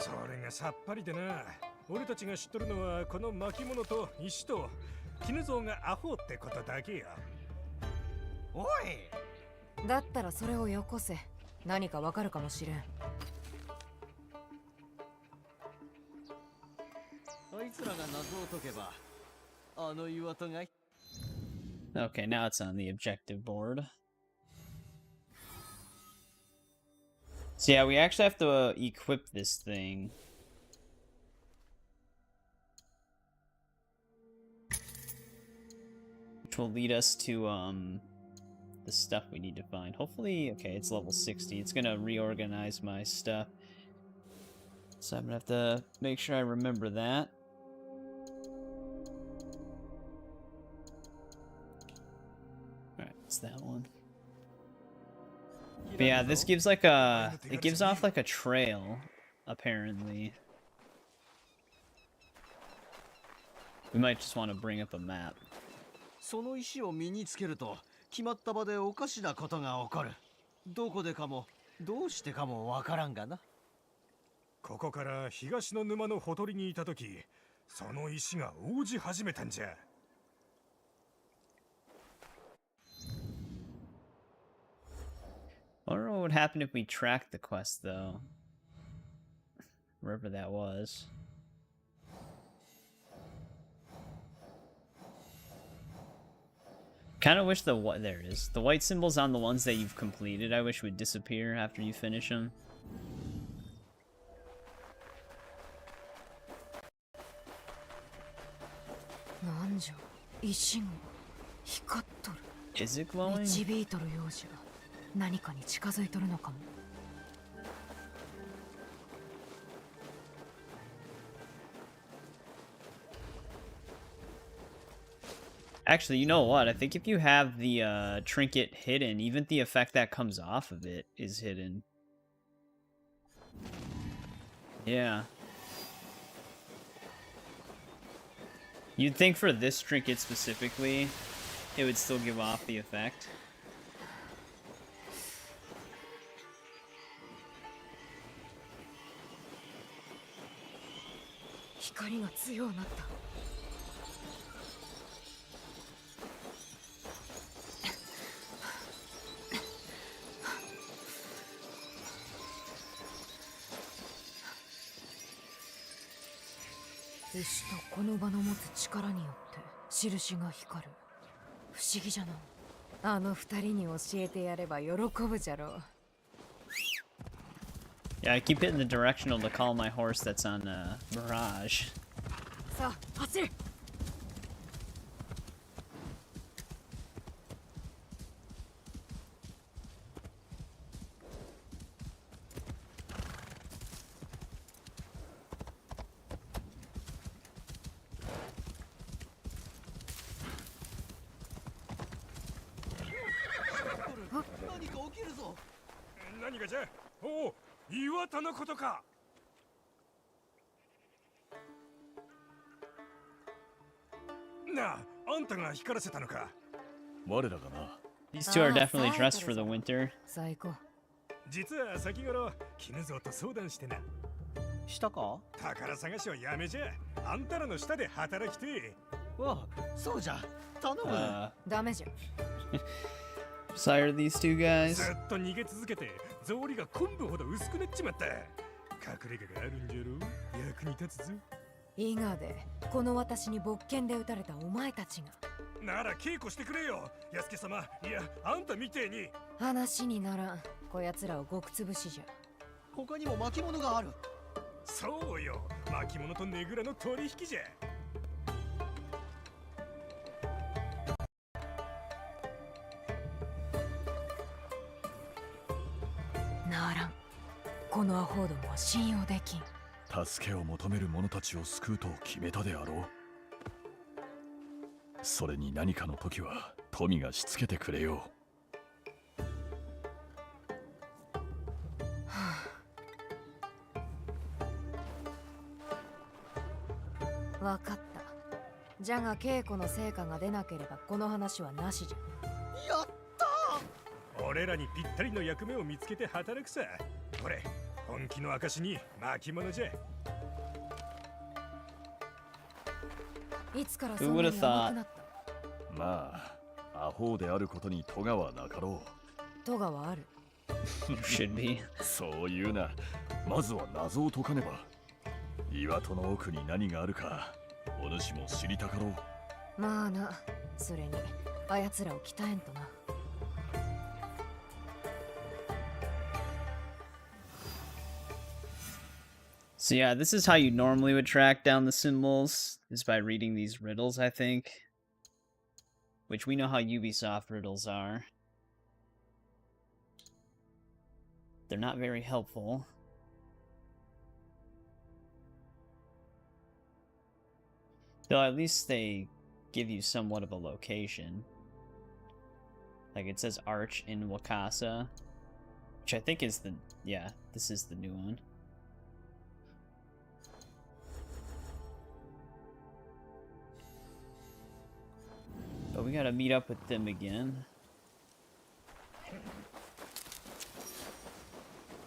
それがさっぱりでな。俺たちが知っとるのはこの巻物と石と絹像がアホってことだけや。おい！だったらそれをよこせ。何かわかるかもしれん。あいつらが謎を解けば、あの岩戸が。Okay, now it's on the objective board. So yeah, we actually have to equip this thing. Which will lead us to, the stuff we need to find. Hopefully, okay, it's level 60. It's gonna reorganize my stuff. So I'm gonna have to make sure I remember that. Alright, it's that one. But yeah, this gives like a... It gives off like a trail, apparently. We might just want to bring up a map. その石を身につけると決まった場でおかしなことが起こる。どこでかもどうしてかもわからんがな。ここから東の沼のほとりにいた時、その石が応じ始めたんじゃ。I don't know what would happen if we tracked the quest, though. Wherever that was. Kind of wish the what there it is. The white symbols on the ones that you've completed, I wish would disappear after you finish them. なんじゃ、石が光っとる。 Is it glowing? 導いとるようじゃ。何かに近づいとるのかも。 Actually, you know what? I think if you have the trinket hidden, even the effect that comes off of it is hidden. Yeah. You'd think for this trinket specifically, it would still give off the effect. 光が強くなった。 石とこの場の持つ力によって印が光る。不思議じゃな。あの二人に教えてやれば喜ぶじゃろう。 Yeah, I keep hitting the directional to call my horse that's on Mirage. さあ、走る。 何がじゃ。おお、岩田のことか。なあ、あんたが光らせたのか。我らがな。 These two are definitely dressed for the winter. さあ行こう。実は先頃絹蔵と相談してな。したか？宝探しはやめじゃ。あんたらの下で働きて。わあ、そうじゃ。頼む。ダメじゃ。 Sire these two guys. ずっと逃げ続けて草履が昆布ほど薄くなっちまった。隠れ家があるんじゃろ。役に立つぞ。伊賀でこの私に勃剣で撃たれたお前たちが。なら稽古してくれよ、安家様。いや、あんたみてえに。話にならん。こやつらをごくつぶしじゃ。他にも巻物がある。そうよ、巻物とねぐらの取引じゃ。 ならん。このアホどもは信用できん。助けを求める者たちを救うと決めたであろう。それに何かの時は富がしつけてくれよう。わかった。じゃが稽古の成果が出なければこの話はなしじゃ。やったー。俺らにぴったりの役目を見つけて働くさ。これ本気の証に巻物じゃ。いつからそんなに甘くなった？まあアホであることに咎はなかろう。咎はある。Should be. そう言うな。まずは謎を解かねば。岩戸の奥に何があるかお主も知りたかろう。まあな。それにあやつらを鍛えんとな。 So yeah, this is how you normally would track down the symbols, is by reading these riddles, I think. Which we know how Ubisoft riddles are. They're not very helpful. Though at least they give you somewhat of a location. Like it says Arch in Wakasa, which I think is the, yeah, this is the new one. we gotta meet up with them again.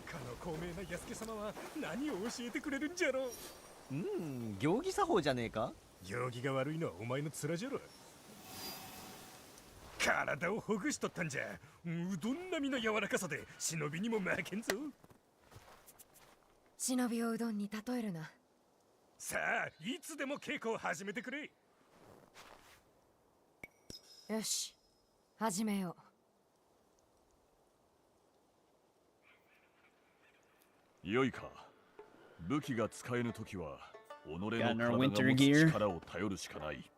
かの高名な安家様は何を教えてくれるんじゃろう。行儀作法じゃねえか。行儀が悪いのはお前の面じゃろ。体をほぐしとったんじゃ。うどん並みの柔らかさで忍びにも負けんぞ。忍びをうどんに例えるな。さあ、いつでも稽古を始めてくれ。よし、始めよう。よいか。武器が使えぬときは己の Got 体 our が winter 持つ gear. 力を頼るしかない。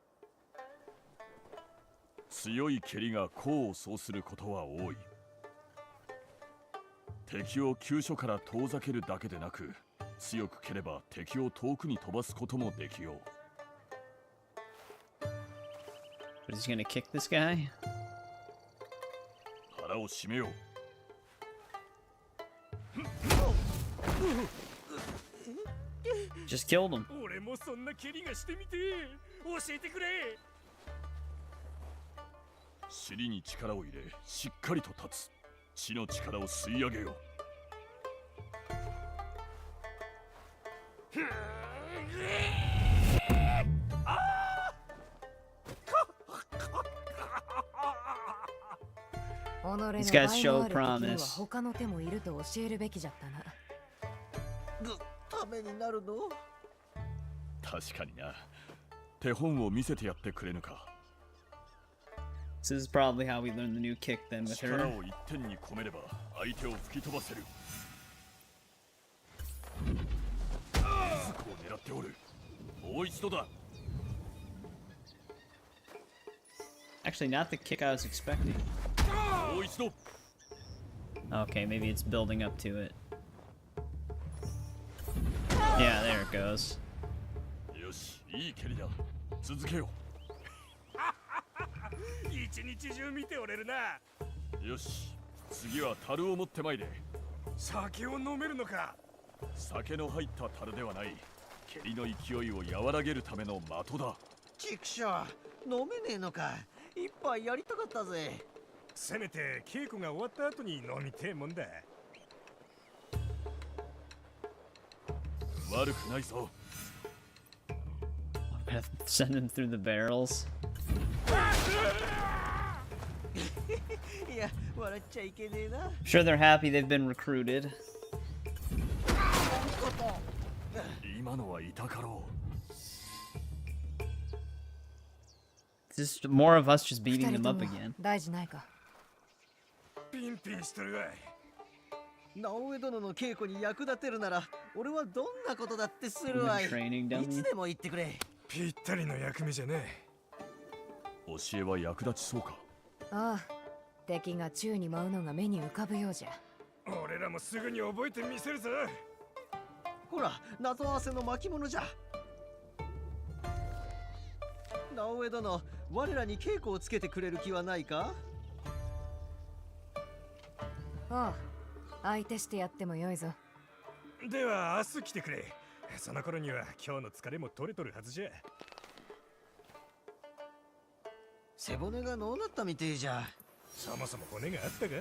強い蹴りが功を奏することは多い。敵を急所から遠ざけるだけでなく、強く蹴れば敵を遠くに飛ばすこともできよう。But is he gonna kick this guy? 腹を締めよう。Just killed him. 俺もそんな蹴りがしてみて。教えてくれ。尻に力を入れ、しっかりと立つ。血の力を吸い上げよう。う。己の These 倍 guys の show ある敵には promise. 他の手もいると教えるべきじゃったな。ためになるの。確かにな。手本を見せてやってくれぬか。This is probably how we learn the new kick then with 力 her. を一点に込めれば相手を吹き飛ばせる。いずこを狙っておる。もう一度だ。 Actually, not the kick I was expecting. もう一度。 Okay, maybe it's building up to it. Yeah, there it goes. よし、いい蹴りだ。続けよ一日中見ておれるな。う。よし、次は樽を持ってまいれ。酒を飲めるのか。酒の入った樽ではない。蹴りの勢いを和らげるための的だ。ちくしょう、飲めねえのか。一杯やりたかったぜ。せめて稽古が終わった後に飲みてえもんだ。悪くないぞ。I'm gonna send him through the barrels. いや、笑っちゃいけねえな。 I'm sure they're happy they've been recruited. 今のはいたかろう。 Just more of us just 二 beating 人 them と up も again. 大事ないか。ピンピンしとるわい。直江殿の稽古に役立てるなら、俺はどんなことだってするわい。い Training dummy. つでも言ってくれ。ぴったりの役目じゃね教えは役立ちそうか。ああ、敵が宙に舞うのが目に浮かぶようじゃ。え。俺らもすぐに覚えてみせるぞ。ほら、謎合わせの巻物じゃ。直江殿、我らに稽古をつけてくれる気はないか。ああ、相手してやってもよいぞ。では明日来てくれ。その頃には今日の疲れも取れとるはずじゃ。背骨がのうなったみてえじゃ。そもそも骨があったか。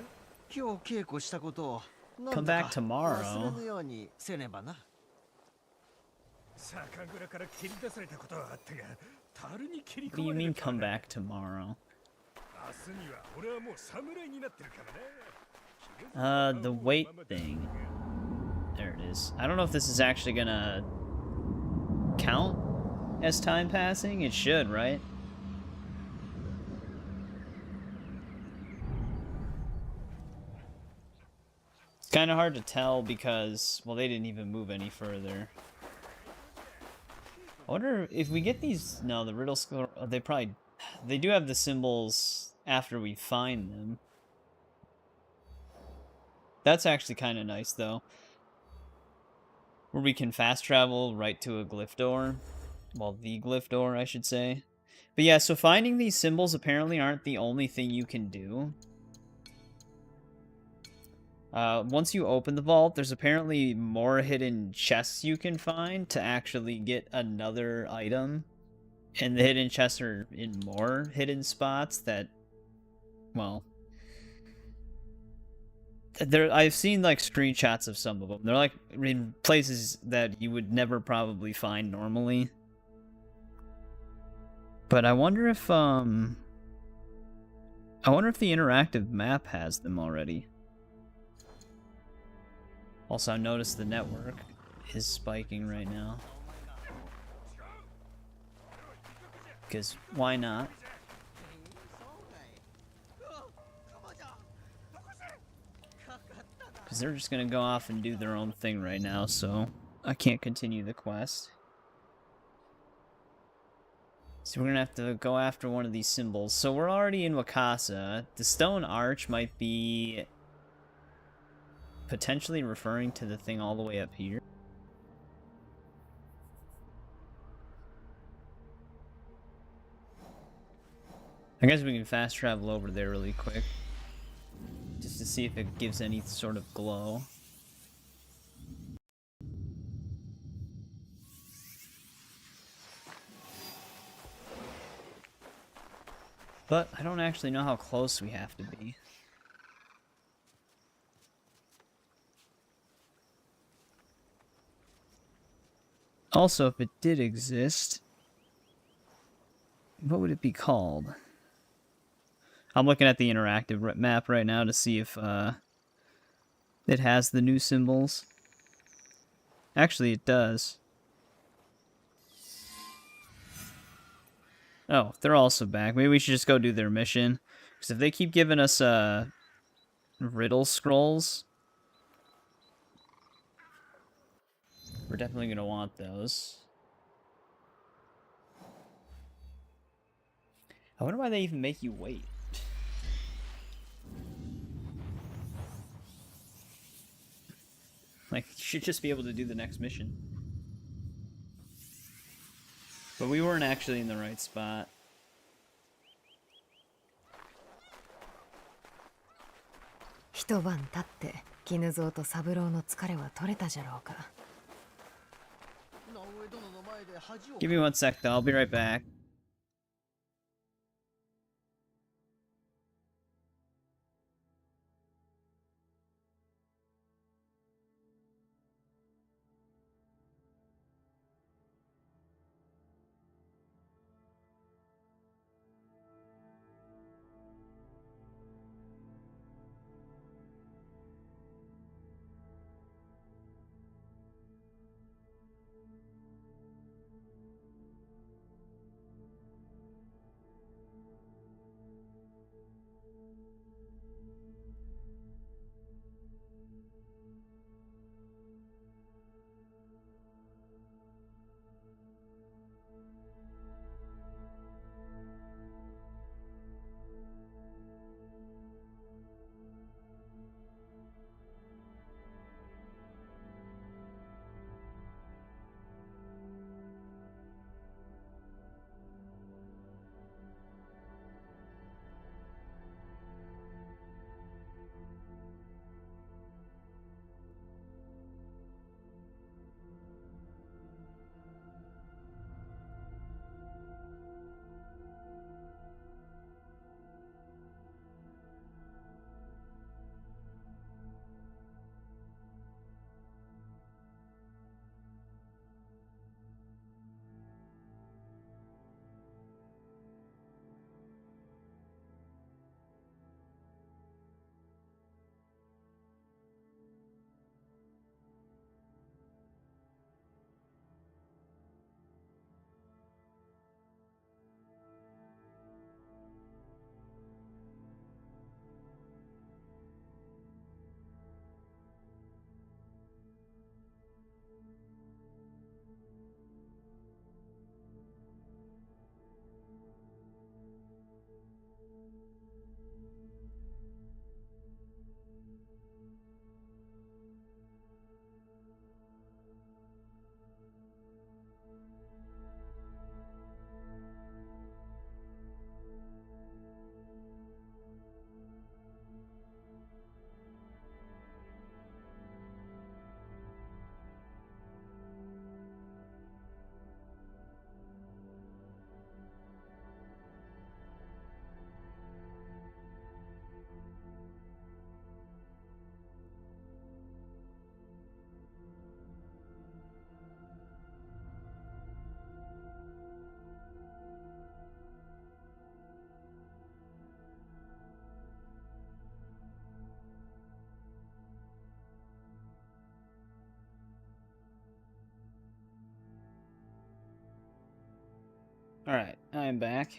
今日稽古したことを Come back tomorrow. 忘れぬようにせねばな。酒蔵から切り出されたことはあったが、樽に切り What do 込 you まれ mean るとは come な。 back tomorrow? 明日には俺はもう侍になってるからね。The weight thing. There it is. I don't know if this is actually gonna count as time passing. It should, right? It's kind of hard to tell because, well, they didn't even move any further. I wonder if we get these. No, the riddle score. They do have the symbols after we find them. That's actually kind of nice, though. Where we can fast travel right to a glyph door. Well, the glyph door, I should say. But yeah, so finding these symbols apparently aren't the only thing you can do. Once you open the vault, there's apparently more hidden chests you can find to actually get another item. And the hidden chests are in more hidden spots that, well, I've seen like screenshots of some of them. They're like in places that you would never probably find normally. But I wonder if the interactive map has them already. Also, I noticed the network is spiking right now. Because why not? Because they're just going to go off and do their own thing right now, so I can't continue the quest. So we're going to have to go after one of these symbols. So we're already in Wakasa. The stone arch might be potentially referring to the thing all the way up here. I guess we can fast travel over there really quick. Just to see if it gives any sort of glow. But I don't actually know how close we have to be. Also, if it did exist, what would it be called? I'm looking at the interactive map right now to see if it has the new symbols. Actually, it does. Oh, they're also back. Maybe we should just go do their mission. Because if they keep giving us riddle scrolls, we're definitely going to want those. I wonder why they even make you wait. Like, you should just be able to do the next mission. But we weren't actually in the right spot. Give me 1 sec, though. I'll be right back. Alright, I'm back.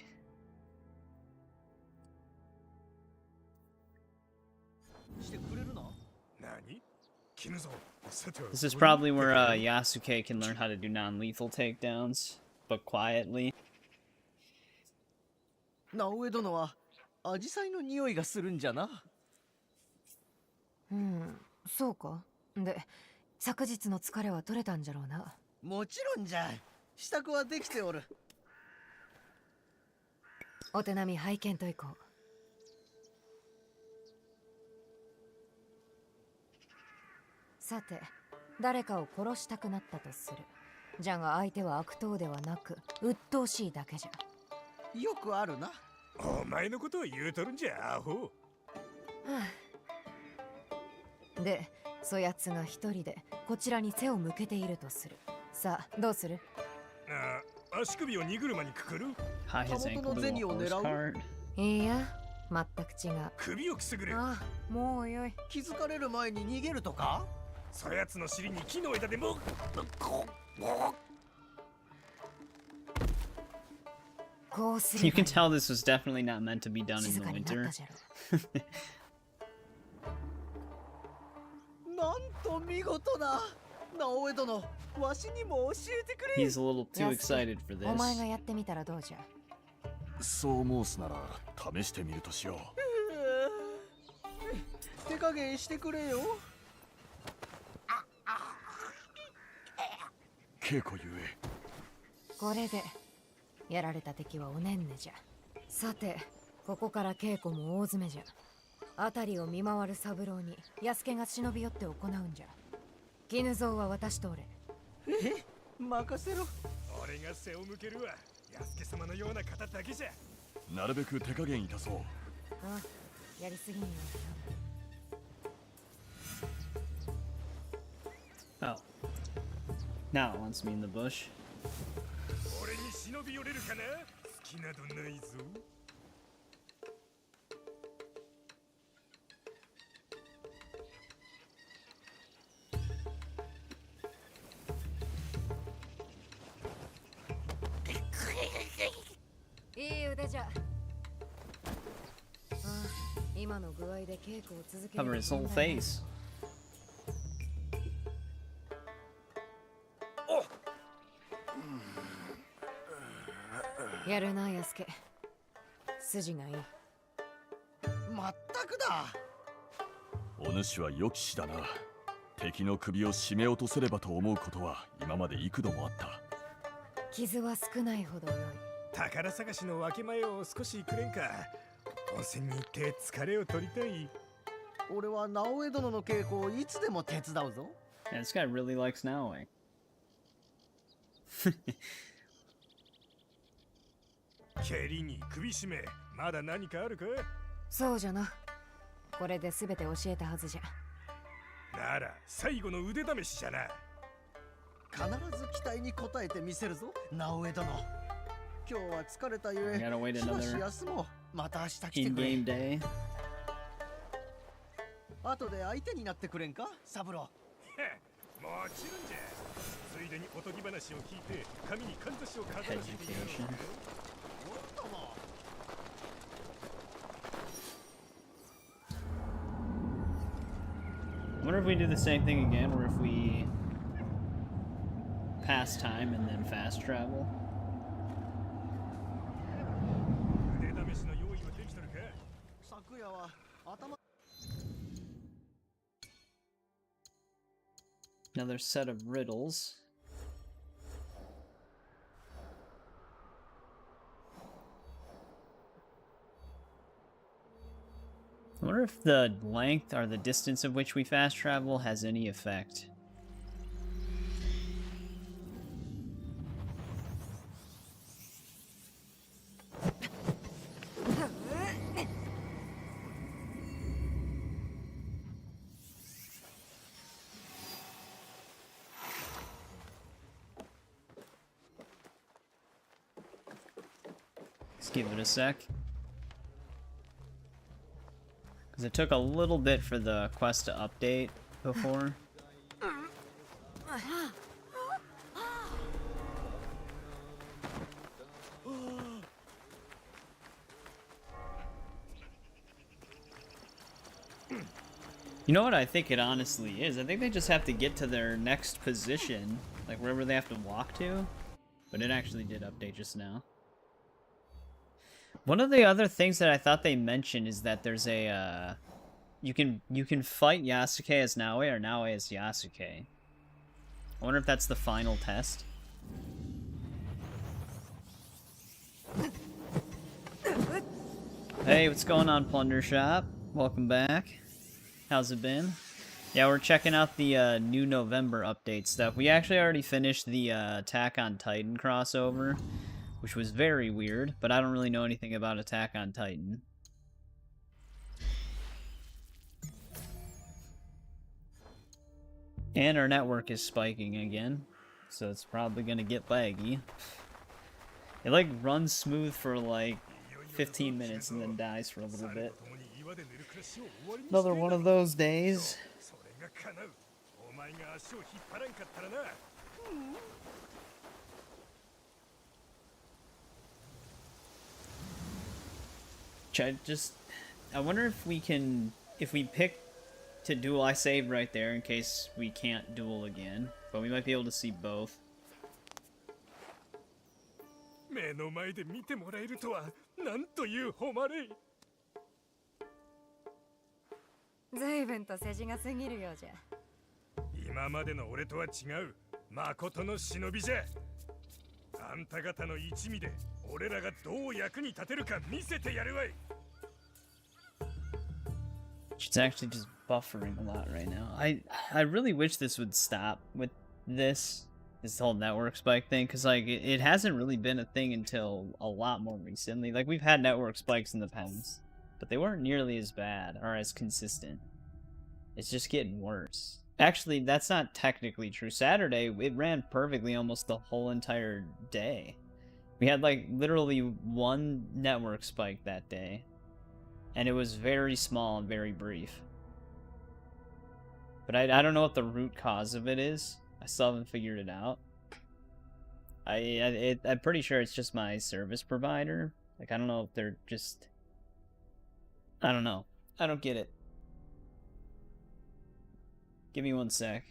This is probably where Yasuke can learn how to do non-lethal takedowns, but quietly. 直江殿はアジサイの匂いがするんじゃな。そうか。で、昨日の疲れは取れたんじゃろうな。もちろんじゃ。支度はできておる。お手並み拝見といこう。さて、誰かを殺したくなったとする。じゃが相手は悪党ではなく、鬱陶しいだけじゃ。よくあるな。お前のことを言うとるんじゃ、アホ。で、そやつが一人でこちらに背を向けているとする。さあ、どうする？足首を荷車にくくる。 High his ankle to a horse cart. いや、全く違う。首をくすぐる。ああ、もうよい。気づかれる前に逃げるとか？そやつの尻に木の枝でも。こうすれ You ばい can い。 tell this was definitely not meant to be done in 静 the かになっ winter. たじゃろ。なんと見事だ。直江殿、わしにも教えてくれ。 He's a little too excited for お前 this. がやってみたらどうじゃ。そう申すなら試してみるとしよう。手加減してくれよ。稽古ゆえこれでやられた敵はおねんねじゃ。さて、ここから稽古も大詰めじゃ。辺りを見回る三郎に安家が忍び寄って行うんじゃ。絹蔵は私と俺。任せろ。俺が背を向けるわ。安家様のような方だけじゃ。なるべく手加減いたそう。あ、やりすぎんよ。 Oh. Now it wants me in the bush. 俺に忍び寄れるかな？好きなどないぞ。いい腕じゃ。ああ、今の具合で稽古を続ける。 Cover his whole face. やるな、安家。筋がいい。まったくだ。お主は良き師だな。敵の首を絞め落とせればと思うことは今まで幾度もあった。傷は少ないほど良い。宝探しの分け前を少しくれんか。温泉に行って疲れを取りたい。俺は直江殿の稽古をいつでも手伝うぞ。 Yeah, this guy really likes Naoe. 蹴りに首絞め、まだ何かあるか？そうじゃな。これで全て教えたはずじゃ。なら最後の腕試しじゃな。必ず期待に応えてみせるぞ、直江殿。今日は疲れたゆ I え、 gotta wait しばし another 休もう。また明日来てくれ。 in-game day. 後で相手になってくれんか、サブロー。もちろんじゃ。ついでにおとぎ話を聞いて、髪にかんざしを飾らせてやろう。 Education. おっとも。 I wonder if we do the same thing again, or if we pass time and then fast travel. 腕試しの用意はできとるか？昨夜は頭。 Another set of riddles. I wonder if the length or the distance of which we fast travel has any effect. Let's give it a sec. Because it took a little bit for the quest to update before. You know what I think it honestly is? I think they just have to get to their next position, like wherever they have to walk to. But it actually did update just now. One of the other things that I thought they mentioned is that there's a you can fight Yasuke as Naoe or Naoe as Yasuke. I wonder if that's the final test. Hey, what's going on, Plunder Shop? Welcome back. How's it been? Yeah, we're checking out the new November update stuff. We actually already finished the Attack on Titan crossover, which was very weird, but I don't really know anything about Attack on Titan. And our network is spiking again, so it's probably gonna get laggy. It like runs smooth for like 15 minutes and then dies for a little bit. Another one of those days. I wonder if we can, if we pick to duel, I saved right there in case we can't duel again, but we might be able to see both. 目の前で見てもらえるとはなんという誉れ。随分と世辞が過ぎるようじゃ。今までの俺とは違う誠の忍びじゃ。あんた方の一味で俺らがどう役に立てるか見せてやるわい。 She's actually just buffering a lot right now. I really wish this would stop with this whole network spike thing, because like it hasn't really been a thing until a lot more recently. Like we've had network spikes in the past, but they weren't nearly as bad or as consistent. It's just getting worse. Actually, that's not technically true. Saturday, it ran perfectly almost the whole entire day. We had like literally one network spike that day, and it was very small and very brief. But I don't know what the root cause of it is. I still haven't figured it out. I'm pretty sure it's just my service provider. Like, I don't know if they're just... I don't know. I don't get it. Give me one sec.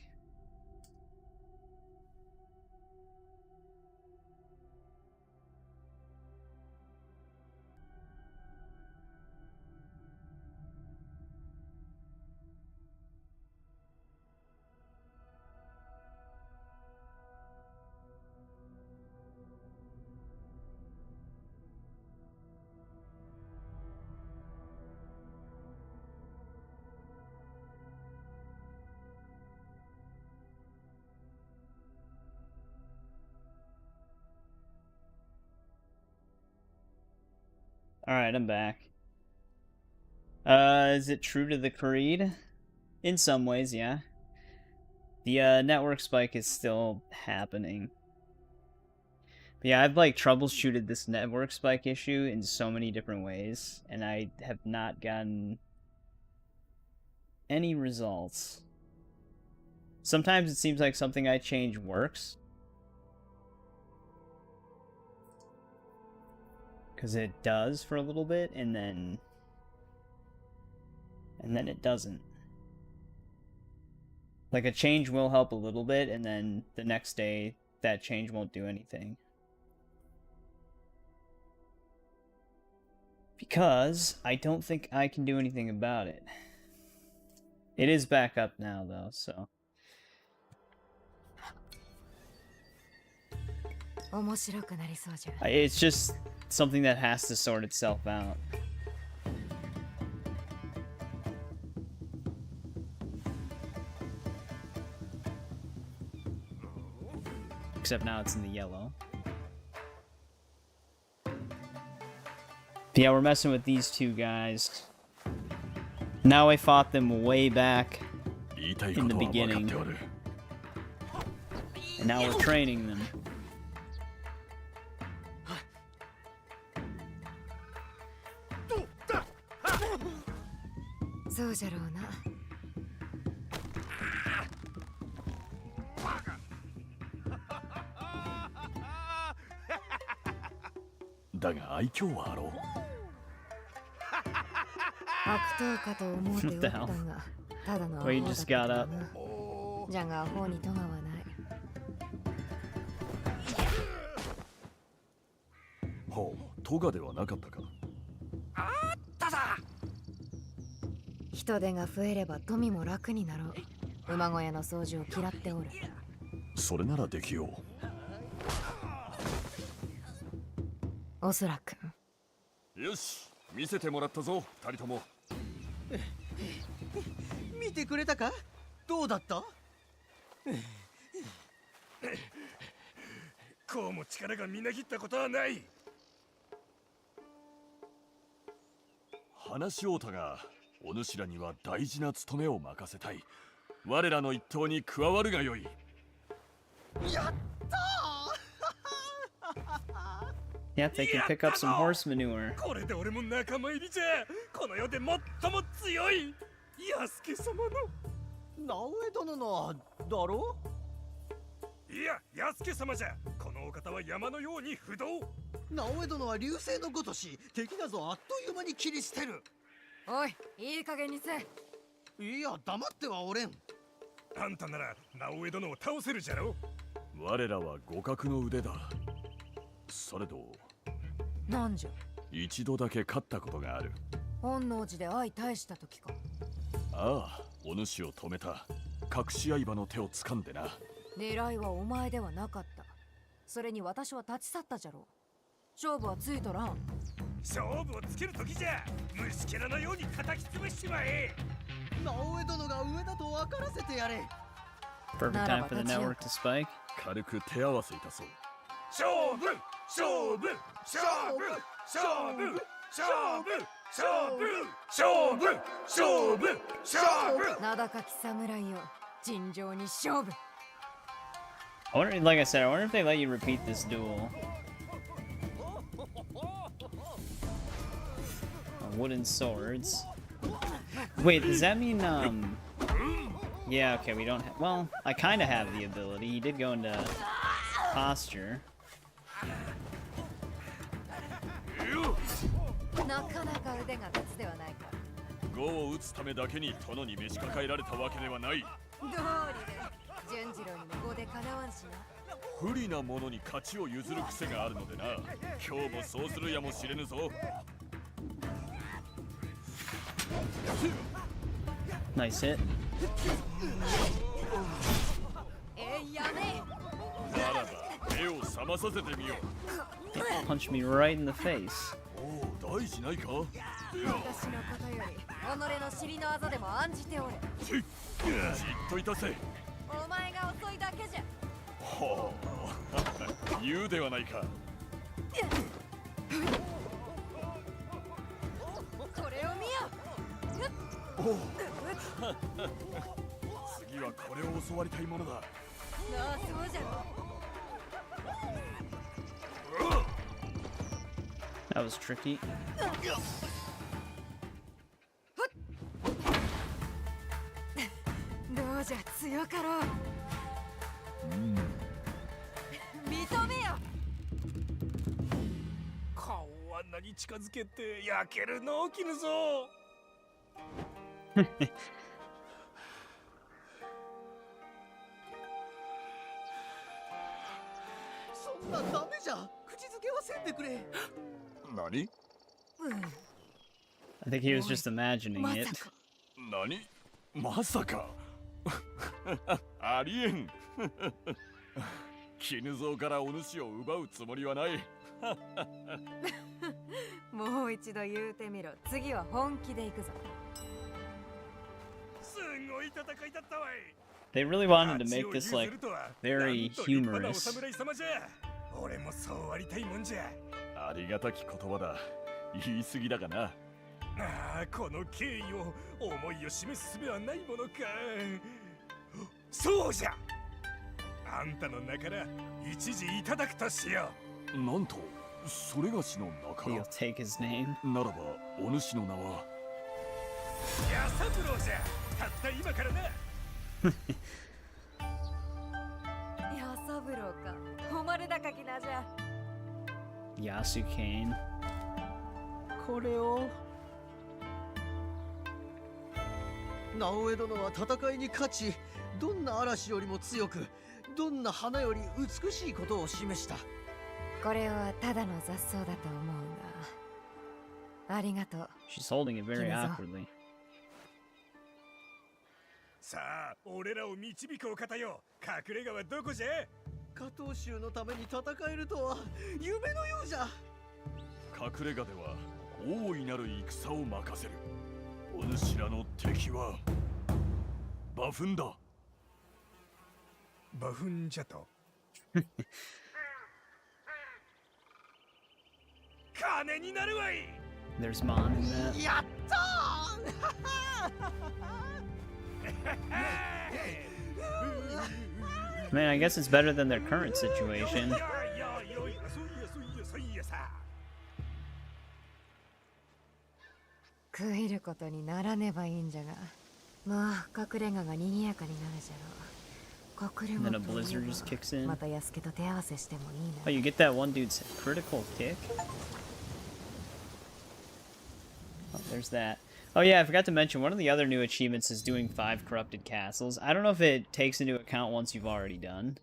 Alright, I'm back. Is it true to the creed? In some ways, yeah. The network spike is still happening. But yeah, I've like troubleshooted this network spike issue in so many different ways, and I have not gotten any results. Sometimes it seems like something I change works, because it does for a little bit, and then it doesn't. Like a change will help a little bit, and then the next day that change won't do anything. Because I don't think I can do anything about it. It is back up now though, so. It's just something that has to sort itself out. Except now it's in the yellow. But yeah, we're messing with these two guys. Now I fought them way back in the beginning. And now we're training them. 悪党かと思うておったが、ただのアホだ Wait, っ you just た got な up. じゃがアホに咎はない。ほう、トガではなかったか。人手が増えれば富も楽になろう。馬小屋の掃除を嫌っておる。それならできよおそらく。う。よし、見せてもらったぞ、二人とも。見てくれたか？どうだった？こうも力がみなぎったことはない。話し合うたが、お主らには大事な務めを任せたい。我らの一党に加わるがよい。やった Yeah, they can pick up some horse manure. これで俺も仲間入りじゃ。この世で最も強いヤスケ様の。直江殿のだろいや、ヤスケ様じゃ。このお方は山のように不動。直江殿は流星のごとし、敵などあっという間に切り捨てる。おい、いい加減にせ。いや、黙ってはおれん。あんたなら直江殿を倒せるじゃろ。我らは互角の腕だ。されどなんじゃ。一度だけ勝ったことがある。本能寺で相対した時か。ああ、お主を止めた隠し刃の手を掴んでな。狙いはお前ではなかった。それに私は立ち去ったじゃろう。勝負はついとらん。勝負をつける時じゃ。虫けらのように叩き潰しちまえ。直江殿が上だと分からせてやれ。 Perfect time for the network to spike. 軽く手合わせいたそう。勝負勝負勝負勝負勝負勝負勝負勝負勝負。名高き侍よ、尋常に勝負。I wonder, like I said, I wonder if they let you repeat this duel. Wooden swords. Wait, does that mean, yeah, okay, we don't have, well, I kind of have the ability. He did go into posture. なかなか腕が立つではないか。碁を打つためだけに殿に召し抱えられたわけではない。道理で純次郎にも碁でかなわんしな。不利な者に勝ちを譲る癖があるのでな。今日もそうするやもしれぬぞ。Nice hit. やめ。ならば目を覚まさせてみよう。It punched me right in the face. おお、大事ないか。私のことより己の尻の技でも案じておれ。じっといたせ。お前が遅いだけじゃ。はあ、言うではないか。これを見よ。おお次はこれを教わりたいものだ。なあ、そうじゃろ。That was tricky. どうじゃ、強かろう。認めよ。顔はあんなに近づけて焼けるのを切るぞ。そんなダメじゃ。口づけはせんでくれ。何？ I think he was just imagining it. 何？まさか。ありえん。絹蔵からお主を奪うつもりはない。もう一度言うてみろ。次は本気で行くぞ。すごい戦いだったわい。 They really wanted to make this like very humorous. 俺もそうありたいもんじゃ。ありがたき言葉だ。言い過ぎだがな。ああ、この敬意を思いを示す術はないものか。そうじゃ。あんたの名から一時いただくとしよう。なんと、それがしの名から。 He'll take his name. ならば、お主の名は。ヤサブローじゃ。たった今からな。ヤサブローか。誉れ高き名じゃ。Yasuke. これを直江殿は戦いに勝ち、どんな嵐よりも強く、どんな花より美しいことを示した。これはただの雑草だと思うが、ありがとう。 She's holding it very 君ぞ。 awkwardly. さあ、俺らを導くお方よ。隠れ家はどこじゃ？加藤衆のために戦えるとは夢のようじゃ。隠れ家では大いなる戦を任せる。お主らの敵は馬糞だ。馬糞じゃと。金になるわい。 There's Mon in that. やったー Man, I guess it's better than their current situation. 食いることにならねばいいんじゃが、まあ隠れ家が賑やかになるじゃろう。隠れ And 家 then a といえ blizzard ば just kicks in. また安家と手合わせしてもいい Oh, you get that one dude's critical kick? Oh, there's that. Oh yeah, I forgot to mention, one of the other new achievements is doing 5 corrupted castles. I don't know if it takes into account once you've already done.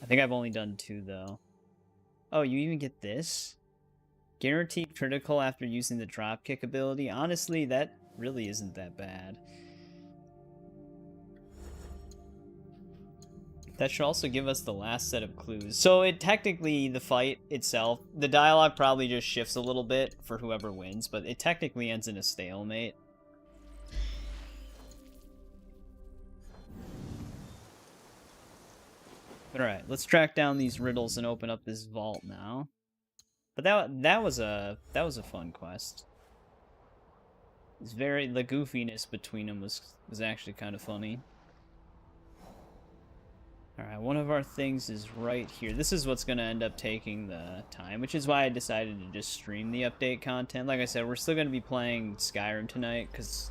I think I've only done 2, though. Oh, you even get this? Guaranteed critical after using the dropkick ability. Honestly, that really isn't that bad. That should also give us the last set of clues. So it technically, the fight itself, the dialogue probably just shifts a little bit for whoever wins, but it technically ends in a stalemate. Alright, let's track down these riddles and open up this vault now. But that was a fun quest. It's very, the goofiness between them was actually kind of funny. Alright, one of our things is right here. This is what's going to end up taking the time, which is why I decided to just stream the update content. Like I said, we're still going to be playing Skyrim tonight, because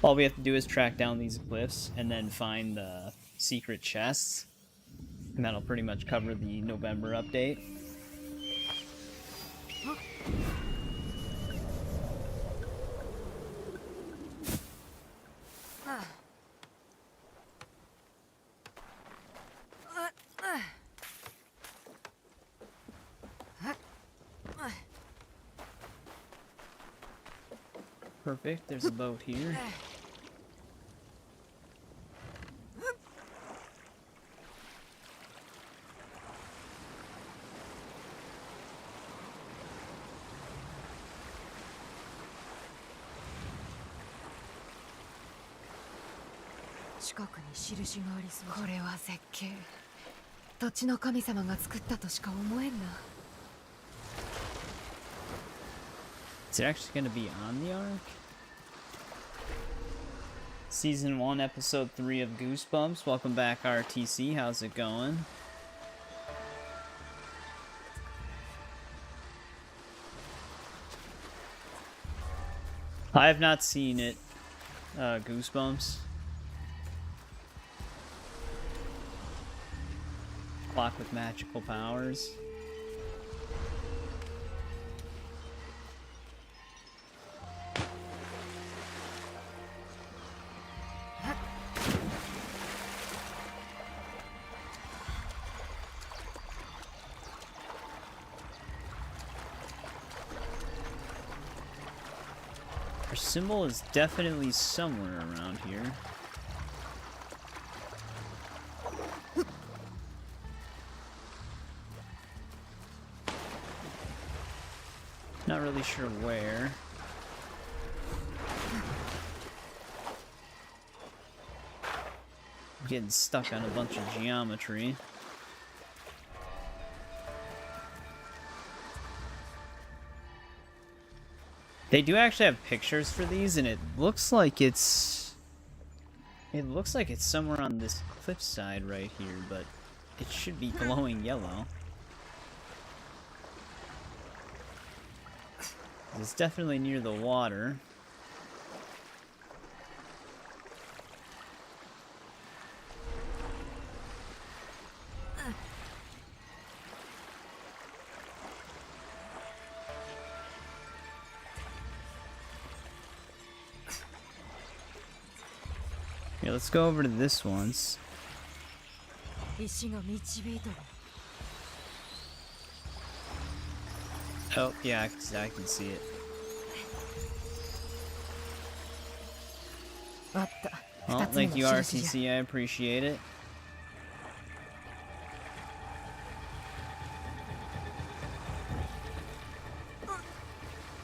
all we have to do is track down these glyphs and then find the secret chests. And that'll pretty much cover the November update. Perfect, there's a boat here. Is it actually going to be on the Ark? Season 1, Episode 3 of Goosebumps. Welcome back, RTC. How's it going? I have not seen it. Goosebumps. Clock with magical powers. Our symbol is definitely somewhere around here. Not really sure where. I'm getting stuck on a bunch of geometry. They do actually have pictures for these, and it looks like it's somewhere on this cliffside right here, but it should be glowing yellow. It's definitely near the water. Yeah, let's go over to this once. 石が導いたろ Oh, yeah, I can see it. あった Well, 二つ目 thank の you, 印じゃ RTC. I appreciate it.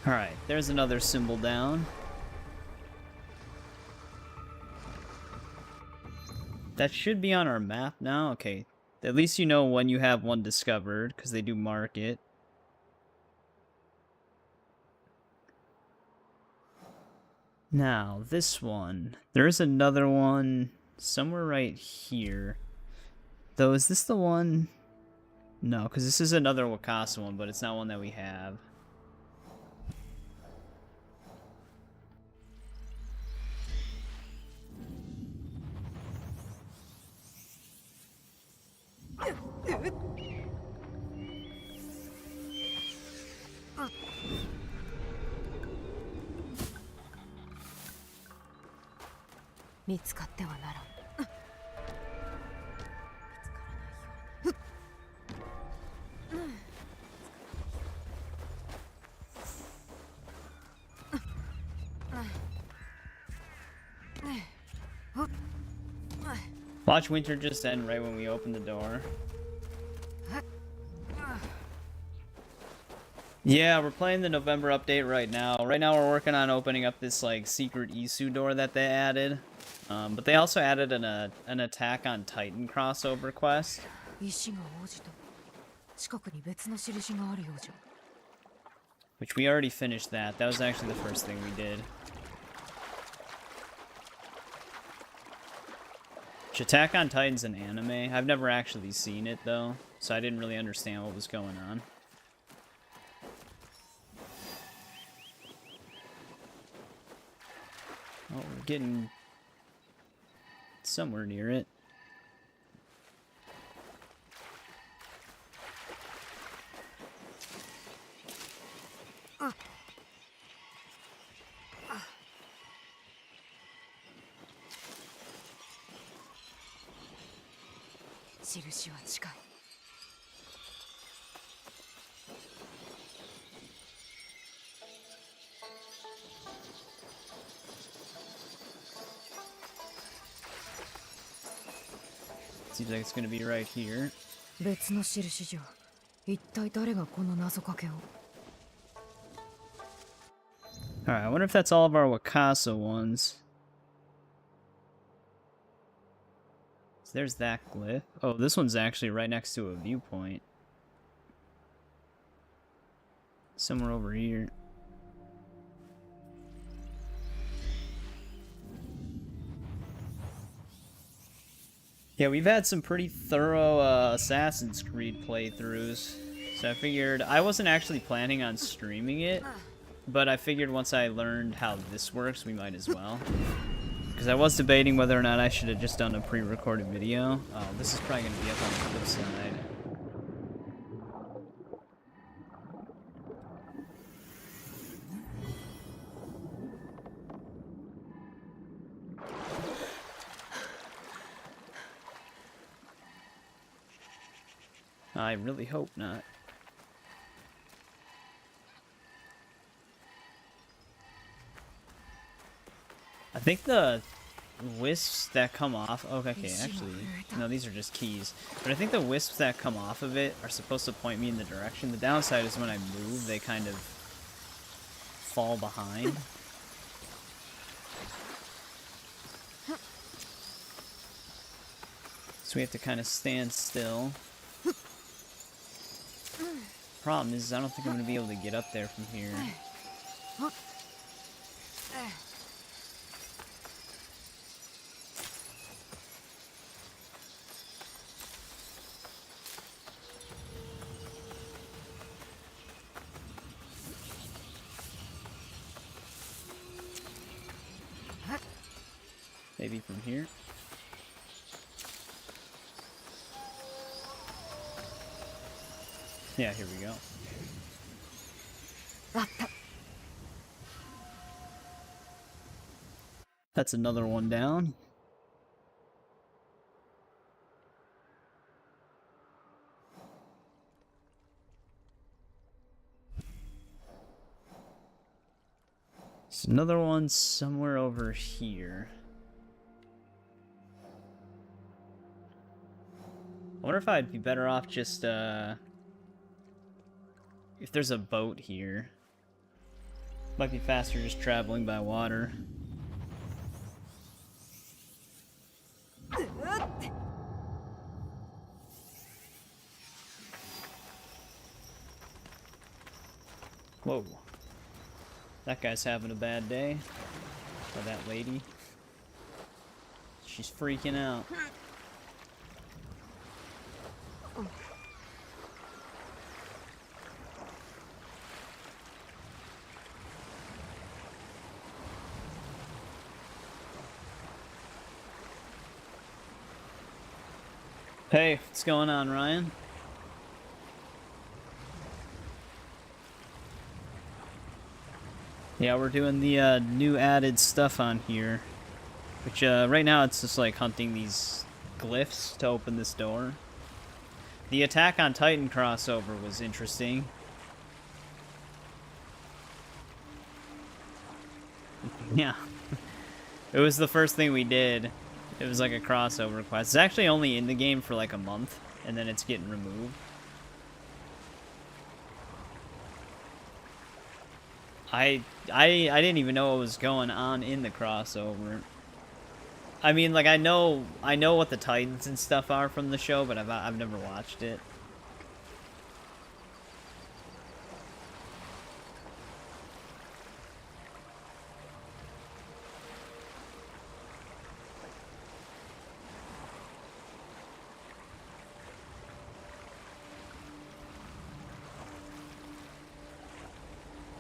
Alright, there's another symbol down. That should be on our map now. Okay. At least you know when you have one discovered, because they do mark it. Now, this one. There is another one somewhere right here. Though, is this the one? No, because this is another Wakasa one, but it's not one that we have. Huh? 見つかってはならん。Watch winter just end right when we open the door. Yeah, we're playing the November update right now. Right now we're working on opening up this like secret Isu door that they added. But they also added an Attack on Titan crossover quest. 石が王子と近くに別の印があるようじゃ。 Which we already finished that. That was actually the first thing we did. Attack on Titan's an anime. I've never actually seen it though, so I didn't really understand what was going on. Oh, we're getting somewhere near it. Seems like it's gonna be right here. 別の印じゃ。一体誰がこの謎かけを。 Alright, I wonder if that's all of our Wakasa ones. So there's that glyph. Oh, this one's actually right next to a viewpoint. Somewhere over here. Yeah, we've had some pretty thorough Assassin's Creed playthroughs. So I figured I wasn't actually planning on streaming it, but I figured once I learned how this works, we might as well. Because I was debating whether or not I should have just done a pre-recorded video. Oh, this is probably going to be up on the flip side. I really hope not. I think the wisps that come off... Oh, okay, actually, no, these are just keys. But I think the wisps that come off of it are supposed to point me in the direction. The downside is when I move, they kind of fall behind. So we have to kind of stand still. Problem is, I don't think I'm going to be able to get up there from here. Maybe from here. Yeah, here we go. That's another one down. There's another one somewhere over here. I wonder if I'd be better off just, if there's a boat here. Might be faster just traveling by water. Whoa. That guy's having a bad day. Or that lady. She's freaking out. Hey, what's going on, Ryan? Yeah, we're doing the new added stuff on here. Which, right now it's just like hunting these glyphs to open this door. The Attack on Titan crossover was interesting. Yeah. It was the first thing we did. It was like a crossover quest. It's actually only in the game for like a month, and then it's getting removed. I didn't even know what was going on in the crossover. I mean, like, I know what the Titans and stuff are from the show, but I've never watched it.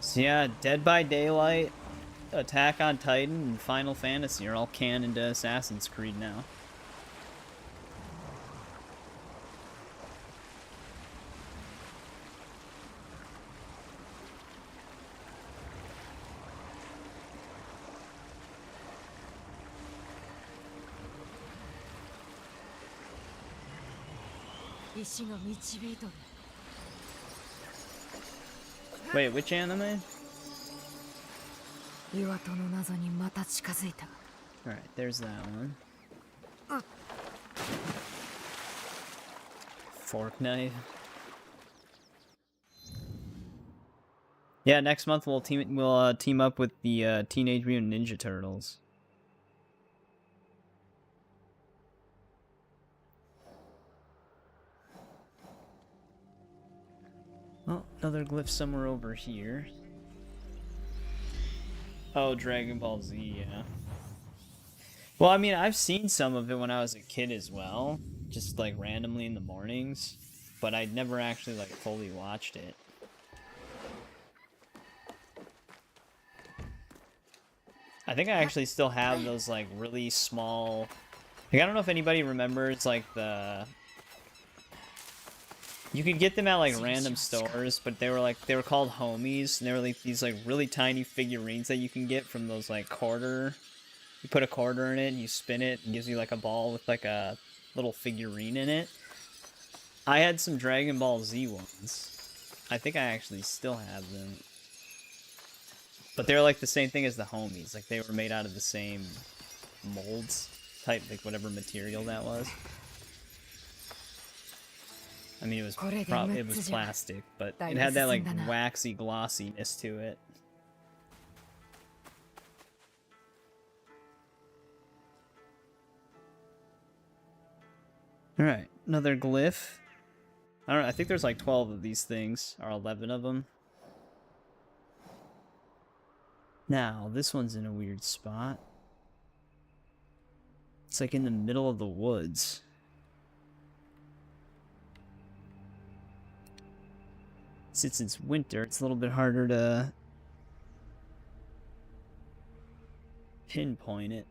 So yeah, Dead by Daylight, Attack on Titan, and Final Fantasy are all canon to Assassin's Creed now. Wait, which anime? Alright, there's that one. Fork knife. Yeah, next month we'll team up with the Teenage Mutant Ninja Turtles. Oh, another glyph somewhere over here. Oh, Dragon Ball Z, yeah. Well, I mean, I've seen some of it when I was a kid as well, just like randomly in the mornings, but I'd never actually like fully watched it. I think I actually still have those like really small, like I don't know if anybody remembers like you could get them at like random stores, but they were called homies, and they were like these like really tiny figurines that you can get from those like quarter. You put a quarter in it and you spin it, and it gives you like a ball with like a little figurine in it. I had some Dragon Ball Z ones. I think I actually still have them. But they're like the same thing as the homies. Like they were made out of the same molds type, like whatever material that was. I mean, it was plastic, but it had that like waxy glossiness to it. All right, another glyph. I don't know. I think there's like 12 of these things, or 11 of them. Now, this one's in a weird spot. It's like in the middle of the woods. Since it's winter, it's a little bit harder to pinpoint it.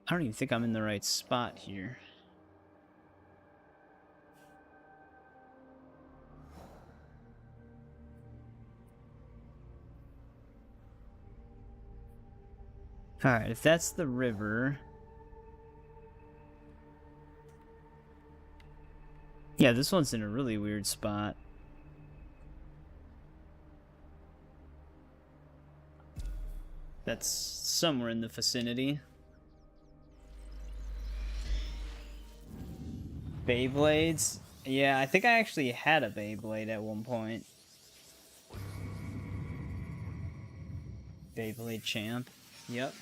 I don't even think I'm in the right spot here. Alright, if that's the river... Yeah, this one's in a really weird spot. That's somewhere in the vicinity. Beyblades? Yeah, I think I actually had a Beyblade at one point. Beyblade champ. Yep.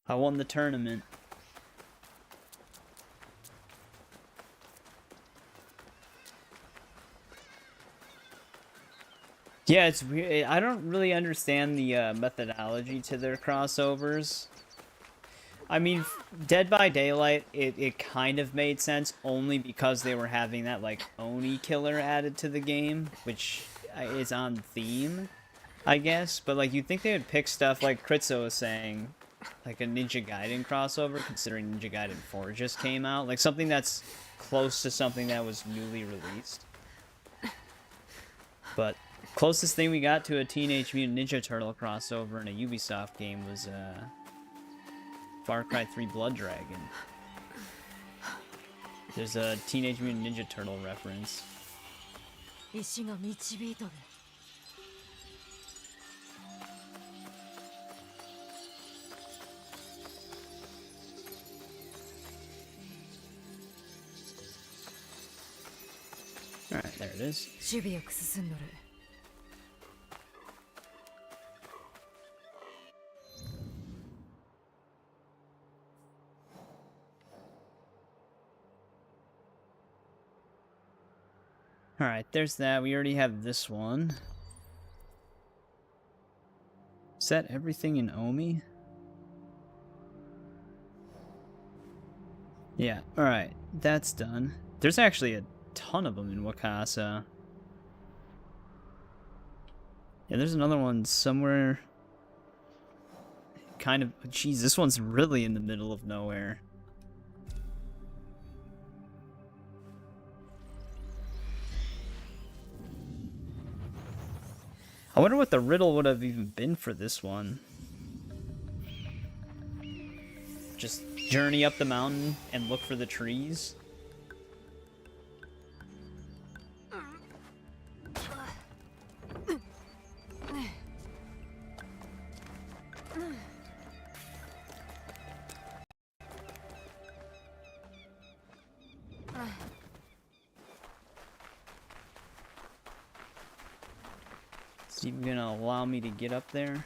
I won the tournament. Yeah, it's weird. I don't really understand the methodology to their crossovers. I mean, Dead by Daylight, it kind of made sense only because they were having that, like, Oni killer added to the game, which is on theme, I guess. But, like, you'd think they would pick stuff, like Kritzo was saying, like a Ninja Gaiden crossover, considering Ninja Gaiden 4 just came out. Like, something that's close to something that was newly released. But closest thing we got to a Teenage Mutant Ninja Turtle crossover in a Ubisoft game was, Far Cry 3 Blood Dragon. There's a Teenage Mutant Ninja Turtle reference. Alright, there it is. Alright, there's that. We already have this one. Is that everything in Omi? Yeah, alright. That's done. There's actually a ton of them in Wakasa. Yeah, there's another one somewhere. Kind of... Jeez, this one's really in the middle of nowhere. I wonder what the riddle would have even been for this one. Just journey up the mountain and look for the trees. Is he gonna allow me to get up there?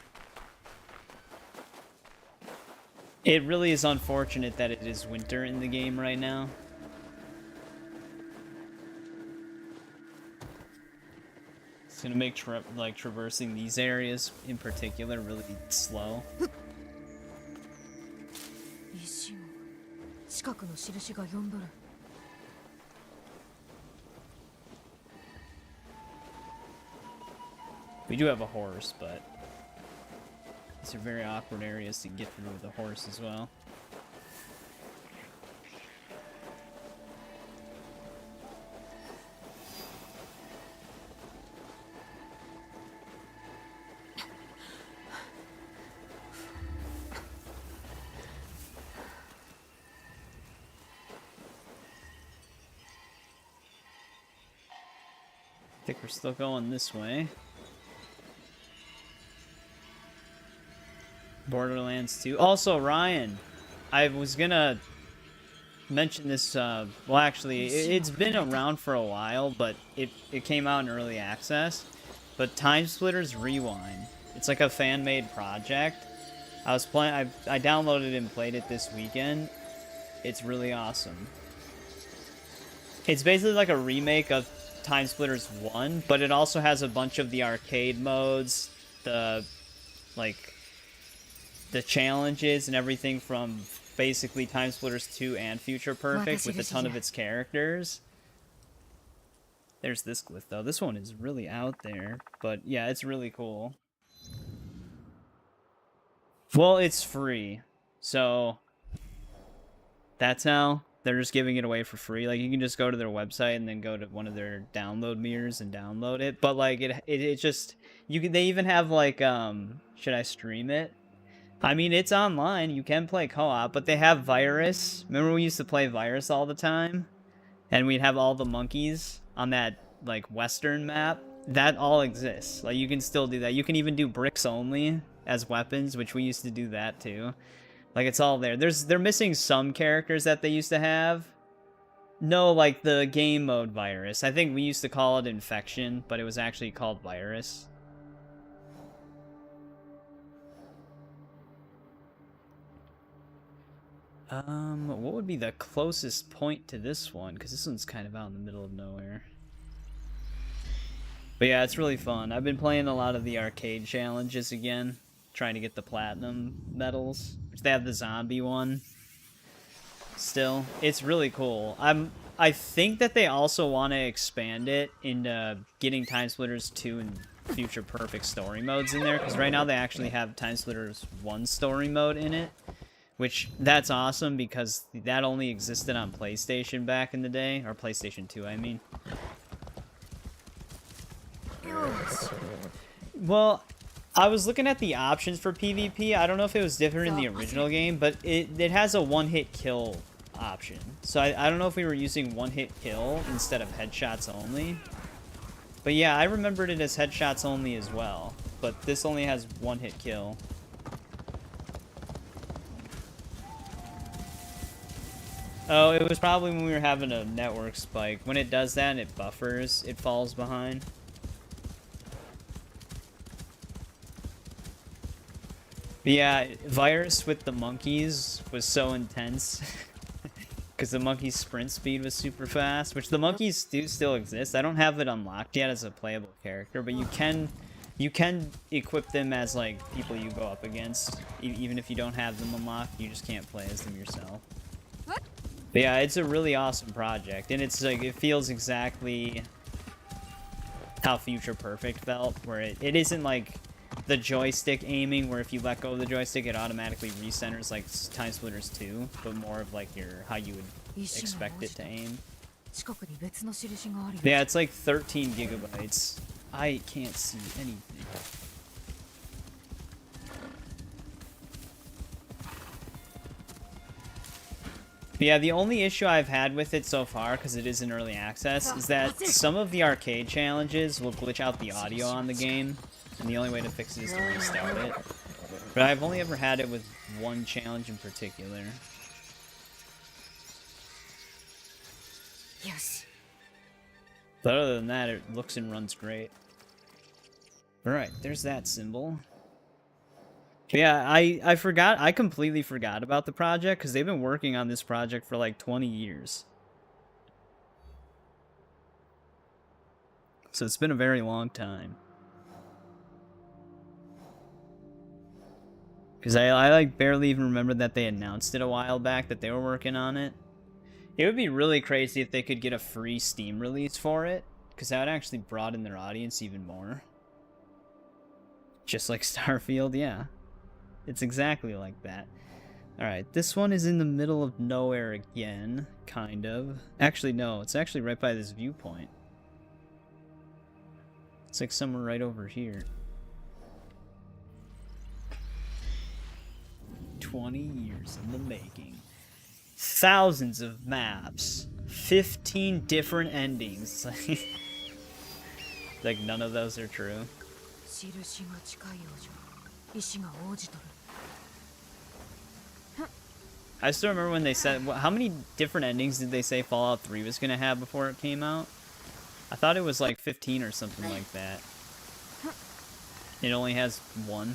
It really is unfortunate that it is winter in the game right now. It's gonna make traversing these areas in particular really slow. We do have a horse, but these are very awkward areas to get through with a horse as well. I think we're still going this way. Borderlands 2. Also, Ryan, I was gonna mention this, well actually, it's been around for a while, but it came out in early access. But Time Splitters Rewind. It's like a fan-made project. I was playing, I downloaded and played it this weekend. It's really awesome. It's basically like a remake of Time Splitters 1, but it also has a bunch of the arcade modes, the challenges and everything from basically Time Splitters 2 and Future Perfect with a ton of its characters. There's this glyph though. This one is really out there, but yeah, it's really cool. Well, it's free, so that's how they're just giving it away for free. Like, you can just go to their website and then go to one of their download mirrors and download it. But like it just they even have like should I stream it? I mean, it's online. You can play co-op, but they have Virus. Remember we used to play Virus all the time? And we'd have all the monkeys on that, like, western map. That all exists. Like, you can still do that. You can even do bricks only as weapons, which we used to do that too. Like, it's all there. They're missing some characters that they used to have. No, like the game mode Virus. I think we used to call it Infection, but it was actually called Virus. What would be the closest point to this one? Because this one's kind of out in the middle of nowhere. But yeah, it's really fun. I've been playing a lot of the arcade challenges again, trying to get the platinum medals. They have the zombie one still. It's really cool. I think that they also want to expand it into getting Time Splitters 2 and Future Perfect story modes in there, because right now they actually have Time Splitters 1 story mode in it. Which, that's awesome, because that only existed on PlayStation back in the day. Or PlayStation 2, I mean. Well, I was looking at the options for PvP. I don't know if it was different in the original game, but it has a one-hit kill option. So I don't know if we were using one-hit kill instead of headshots only. But yeah, I remembered it as headshots only as well. But this only has one-hit kill. Oh, it was probably when we were having a network spike. When it does that and it buffers, it falls behind. But yeah, Virus with the monkeys was so intense. Because the monkey's sprint speed was super fast. Which the monkeys do still exist. I don't have it unlocked yet as a playable character. But you can equip them as like people you go up against. Even if you don't have them unlocked, you just can't play as them yourself. But yeah, it's a really awesome project, and it's like, it feels exactly how Future Perfect felt, where it isn't like the joystick aiming, where if you let go of the joystick, it automatically recenters like Time Splitters 2, but more of like how you would expect it to aim. Yeah, it's like 13 gigabytes. I can't see anything. But yeah, the only issue I've had with it so far, because it is in early access, is that some of the arcade challenges will glitch out the audio on the game, and the only way to fix it is to restart it. But I've only ever had it with one challenge in particular. Yes. But other than that, it looks and runs great. Alright, there's that symbol. Yeah, I completely forgot about the project, because they've been working on this project for like 20 years. So it's been a very long time. Because I like barely even remember that they announced it a while back that they were working on it. It would be really crazy if they could get a free Steam release for it, because that would actually broaden their audience even more. Just like Starfield, yeah. It's exactly like that. Alright, this one is in the middle of nowhere again, kind of. Actually, no, it's actually right by this viewpoint. It's like somewhere right over here. 20 years in the making. Thousands of maps. 15 different endings. Like, none of those are true. I still remember when they said, how many different endings did they say Fallout 3 was going to have before it came out? I thought it was like 15 or something like that. It only has one.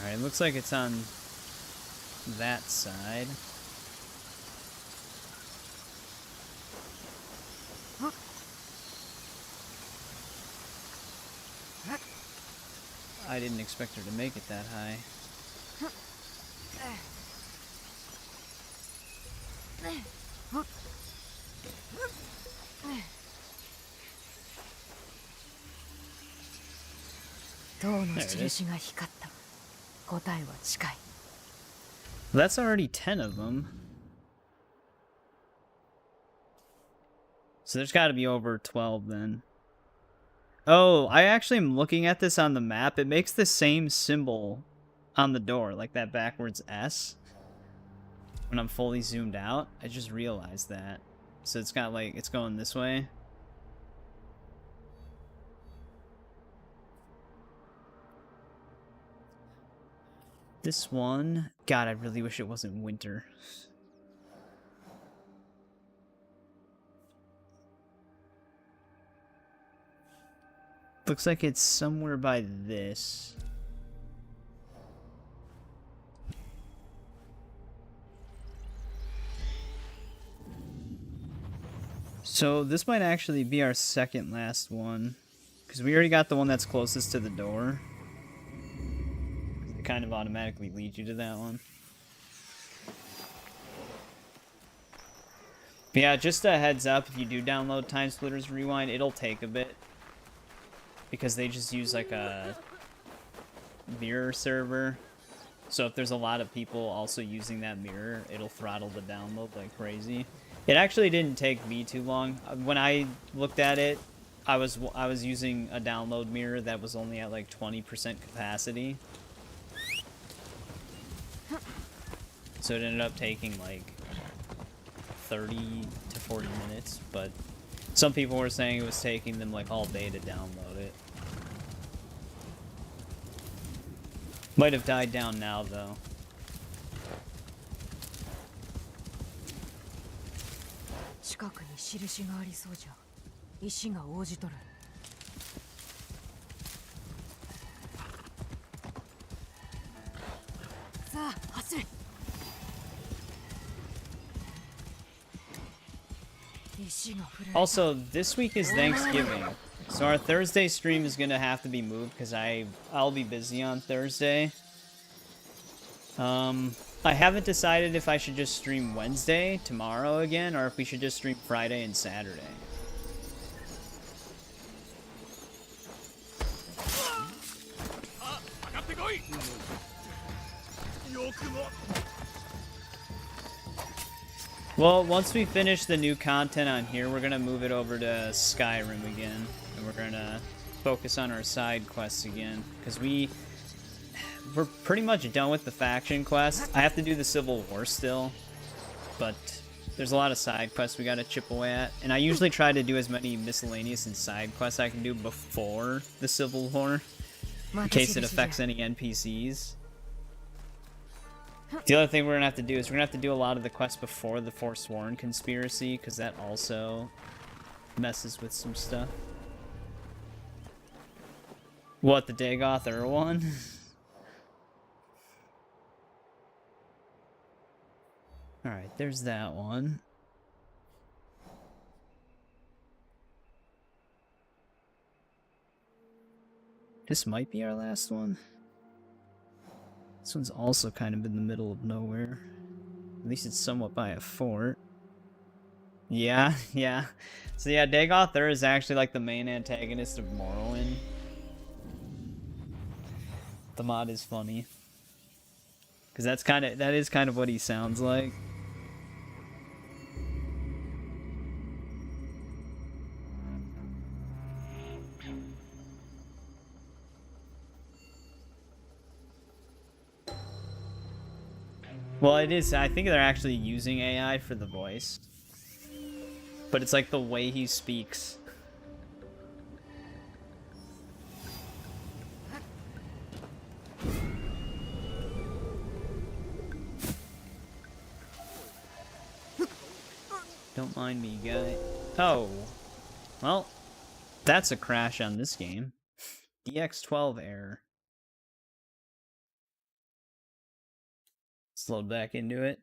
Alright, looks like it's on that side. I didn't expect her to make it that high. That's already 10 of them. So there's got to be over 12 then. Oh, I actually am looking at this on the map. It makes the same symbol on the door, like that backwards S. When I'm fully zoomed out, I just realized that. So it's got like, it's going this way. This one, God, I really wish it wasn't winter. Looks like it's somewhere by this. So this might actually be our second last one, because we already got the one that's closest to the door. It kind of automatically leads you to that one. But yeah, just a heads up, if you do download Time Splitters Rewind, it'll take a bit. Because they just use like a mirror server. So if there's a lot of people also using that mirror, it'll throttle the download like crazy. It actually didn't take me too long. When I looked at it, I was using a download mirror that was only at like 20% capacity. So it ended up taking like 30 to 40 minutes, but some people were saying it was taking them like all day to download it. Might have died down now though. Also, this week is Thanksgiving, so our Thursday stream is gonna have to be moved because I'll be busy on Thursday. I haven't decided if I should just stream Wednesday, tomorrow again, or if we should just stream Friday and Saturday. Well, once we finish the new content on here, we're gonna move it over to Skyrim again, and we're gonna focus on our side quests again, because we're pretty much done with the faction quests. I have to do the Civil War still, but there's a lot of side quests we gotta chip away at, and I usually try to do as many miscellaneous and side quests I can do before the Civil War, in case it affects any NPCs. The other thing we're gonna have to do is we're gonna have to do a lot of the quests before the Forsworn conspiracy, because that also messes with some stuff. What, the Dagoth Ur one? Alright, there's that one. This might be our last one. This one's also kind of in the middle of nowhere. At least it's somewhat by a fort. Yeah, yeah. So yeah, Dagoth Ur is actually like the main antagonist of Morrowind. The mod is funny. Because that is kind of what he sounds like. Well, it is. I think they're actually using AI for the voice. But it's like the way he speaks. Don't mind me, guy. Oh. Well, that's a crash on this game. DX12 error. Slowed back into it.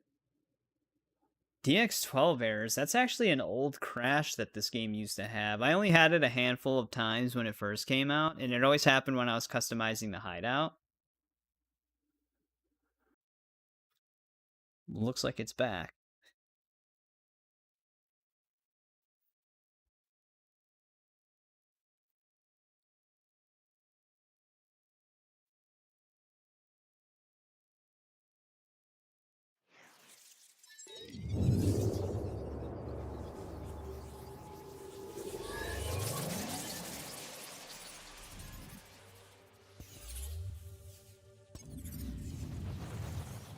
DX12 errors, that's actually an old crash that this game used to have. I only had it a handful of times when it first came out, and it always happened when I was customizing the hideout. Looks like it's back.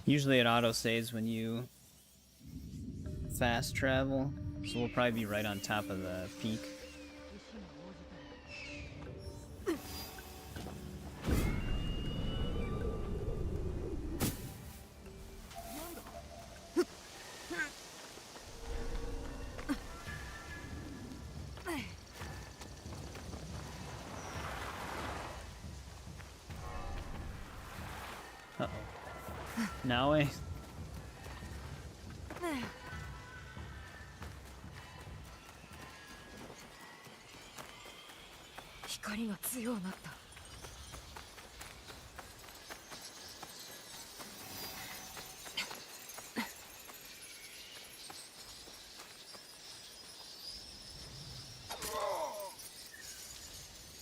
Usually it auto saves when you fast travel, so we'll probably be right on top of the peak. Uh-oh. Naoe? 光が強くなった。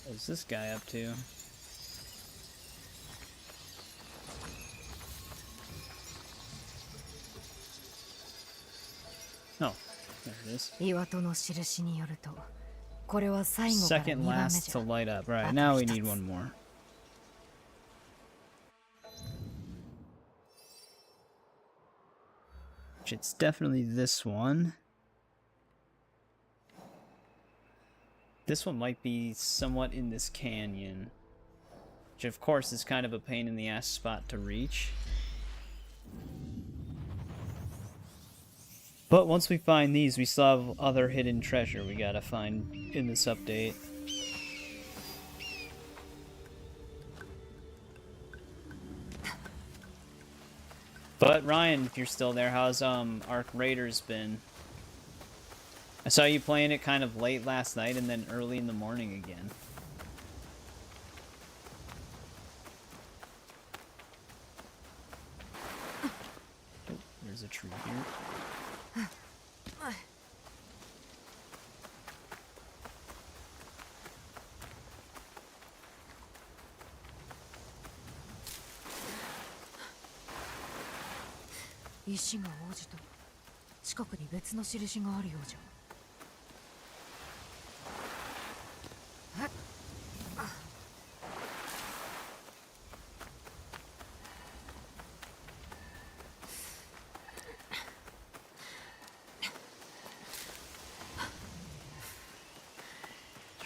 What's this guy up to? Oh, there it is. 岩戸の印によると、これは最後から Second 2番目 last じ to ゃ。 light up. Right, now we need one more. Which it's definitely this one. This one might be somewhat in this canyon. Which of course is kind of a pain in the ass spot to reach. But once we find these, we still have other hidden treasure we gotta find in this update. But Ryan, if you're still there, how's Arc Raiders been? I saw you playing it kind of late last night and then early in the morning again. Oh, there's a tree here. "石が王子と近くに別の印があるようじゃ。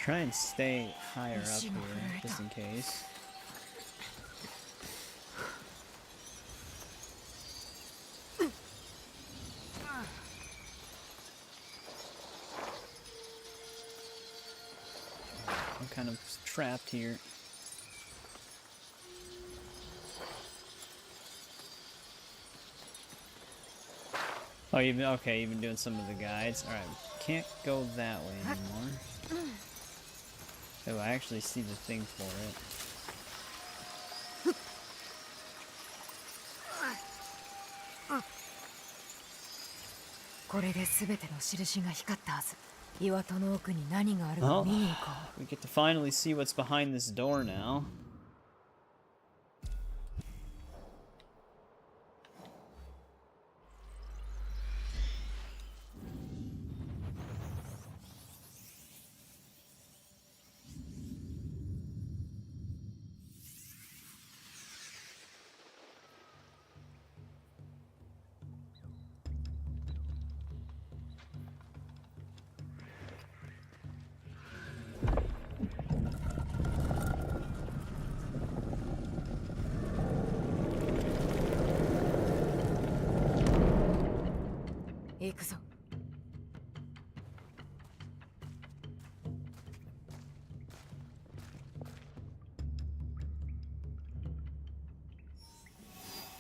Try and stay higher up here, just in case. I'm kind of trapped here. Oh, you've been, okay, you've been doing some of the guides. Alright, can't go that way anymore. Oh, I actually see the thing for it. これで全ての印が光ったはず。岩戸の奥に何があるか Oh, 見に行こう。 we get to finally see what's behind this door now.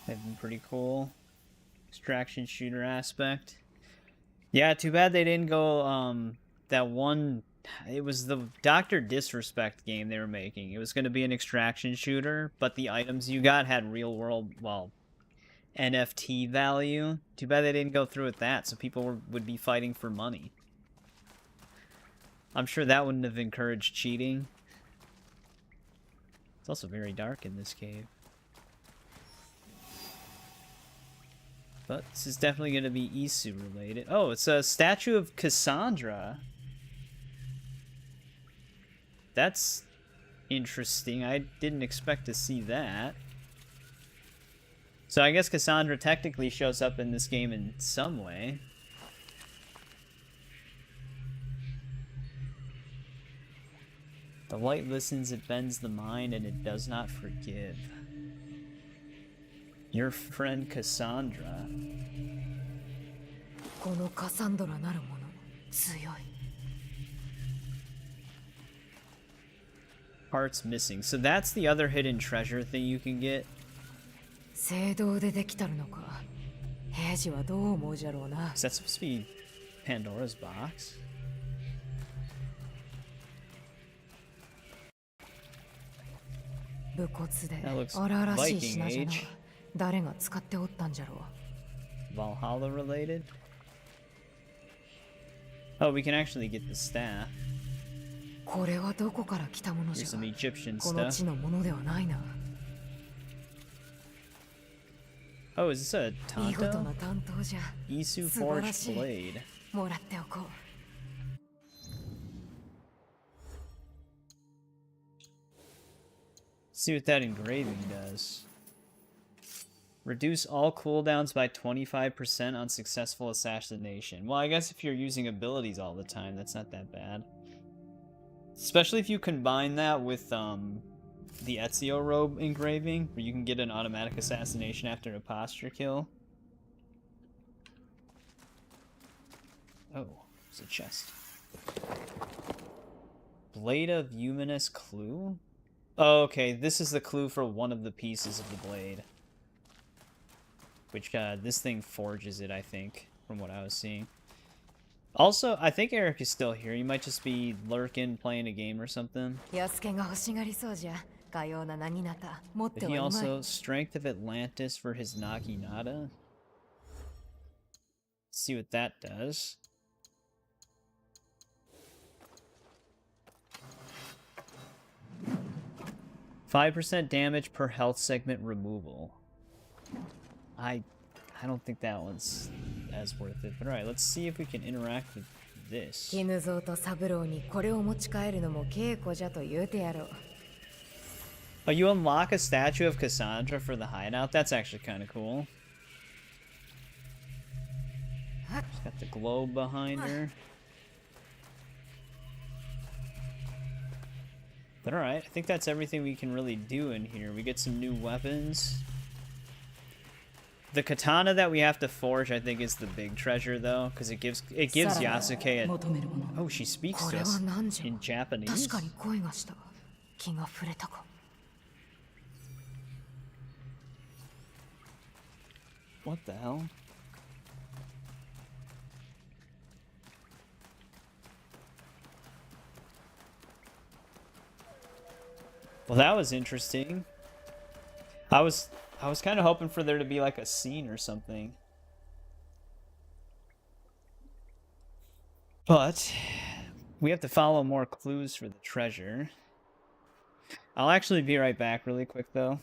They've been pretty cool. Extraction shooter aspect. Yeah, too bad they didn't go, that one... It was the Dr. Disrespect game they were making. It was going to be an extraction shooter, but the items you got had real-world, well, NFT value. Too bad they didn't go through with that, so people would be fighting for money. I'm sure that wouldn't have encouraged cheating. It's also very dark in this cave. But this is definitely going to be Isu related. Oh, it's a statue of Cassandra. That's interesting. I didn't expect to see that. So I guess Cassandra technically shows up in this game in some way. The light listens, it bends the mind, and it does not forgive. Your friend Cassandra. このカサンドラなるもの強い。 Parts missing. So that's the other hidden treasure thing you can get. 聖堂でできたるのか。平次はどう思うじゃろうな。 Is that supposed to be Pandora's box? 武骨で That looks 荒々しい Viking 品じゃな。 age. 誰が使っておったんじゃろう。 Valhalla related? Oh, we can actually get the staff. これはどこから来たものじ Here's ゃ。 some Egyptian この stuff. 地のものではないな。 Oh, is this a 見事 Tanto? な担当じゃ。 Isu 素晴ら Forged しい。 Blade. もらっておこう。 See what that engraving does. Reduce all cooldowns by 25% on successful assassination. Well, I guess if you're using abilities all the time, that's not that bad. Especially if you combine that with the Ezio robe engraving, where you can get an automatic assassination after a posture kill. Oh, it's a chest. Blade of Luminous Clue? Oh, okay, this is the clue for one of the pieces of the blade. Which, this thing forges it, I think, from what I was seeing. Also, I think Eric is still here. He might just be lurking, playing a game or something. 安家が欲しがりそうじゃ。かようななぎなた。持って But は he うまい。 also, Strength of Atlantis for his Naginata. Let's see what that does. %5 damage per health segment removal. I don't think that one's as worth it. But alright, let's see if we can interact with this. 絹蔵と三郎にこれを持ち帰るのも稽古じゃと言うてやろう。 Oh, you unlock a statue of Cassandra for the hideout? That's actually kind of cool. She's got the globe behind her. But alright, I think that's everything we can really do in here. We get some new weapons. The katana that we have to forge, I think, is the big treasure, though, because it gives Yasuke a... Oh, she speaks こ to れは us 何じゃ。 in 確 Japanese. かに声がした。気が触れたか。 What the hell? Well, that was interesting. I was kind of hoping for there to be like a scene or something. But we have to follow more clues for the treasure. I'll actually be right back really quick though.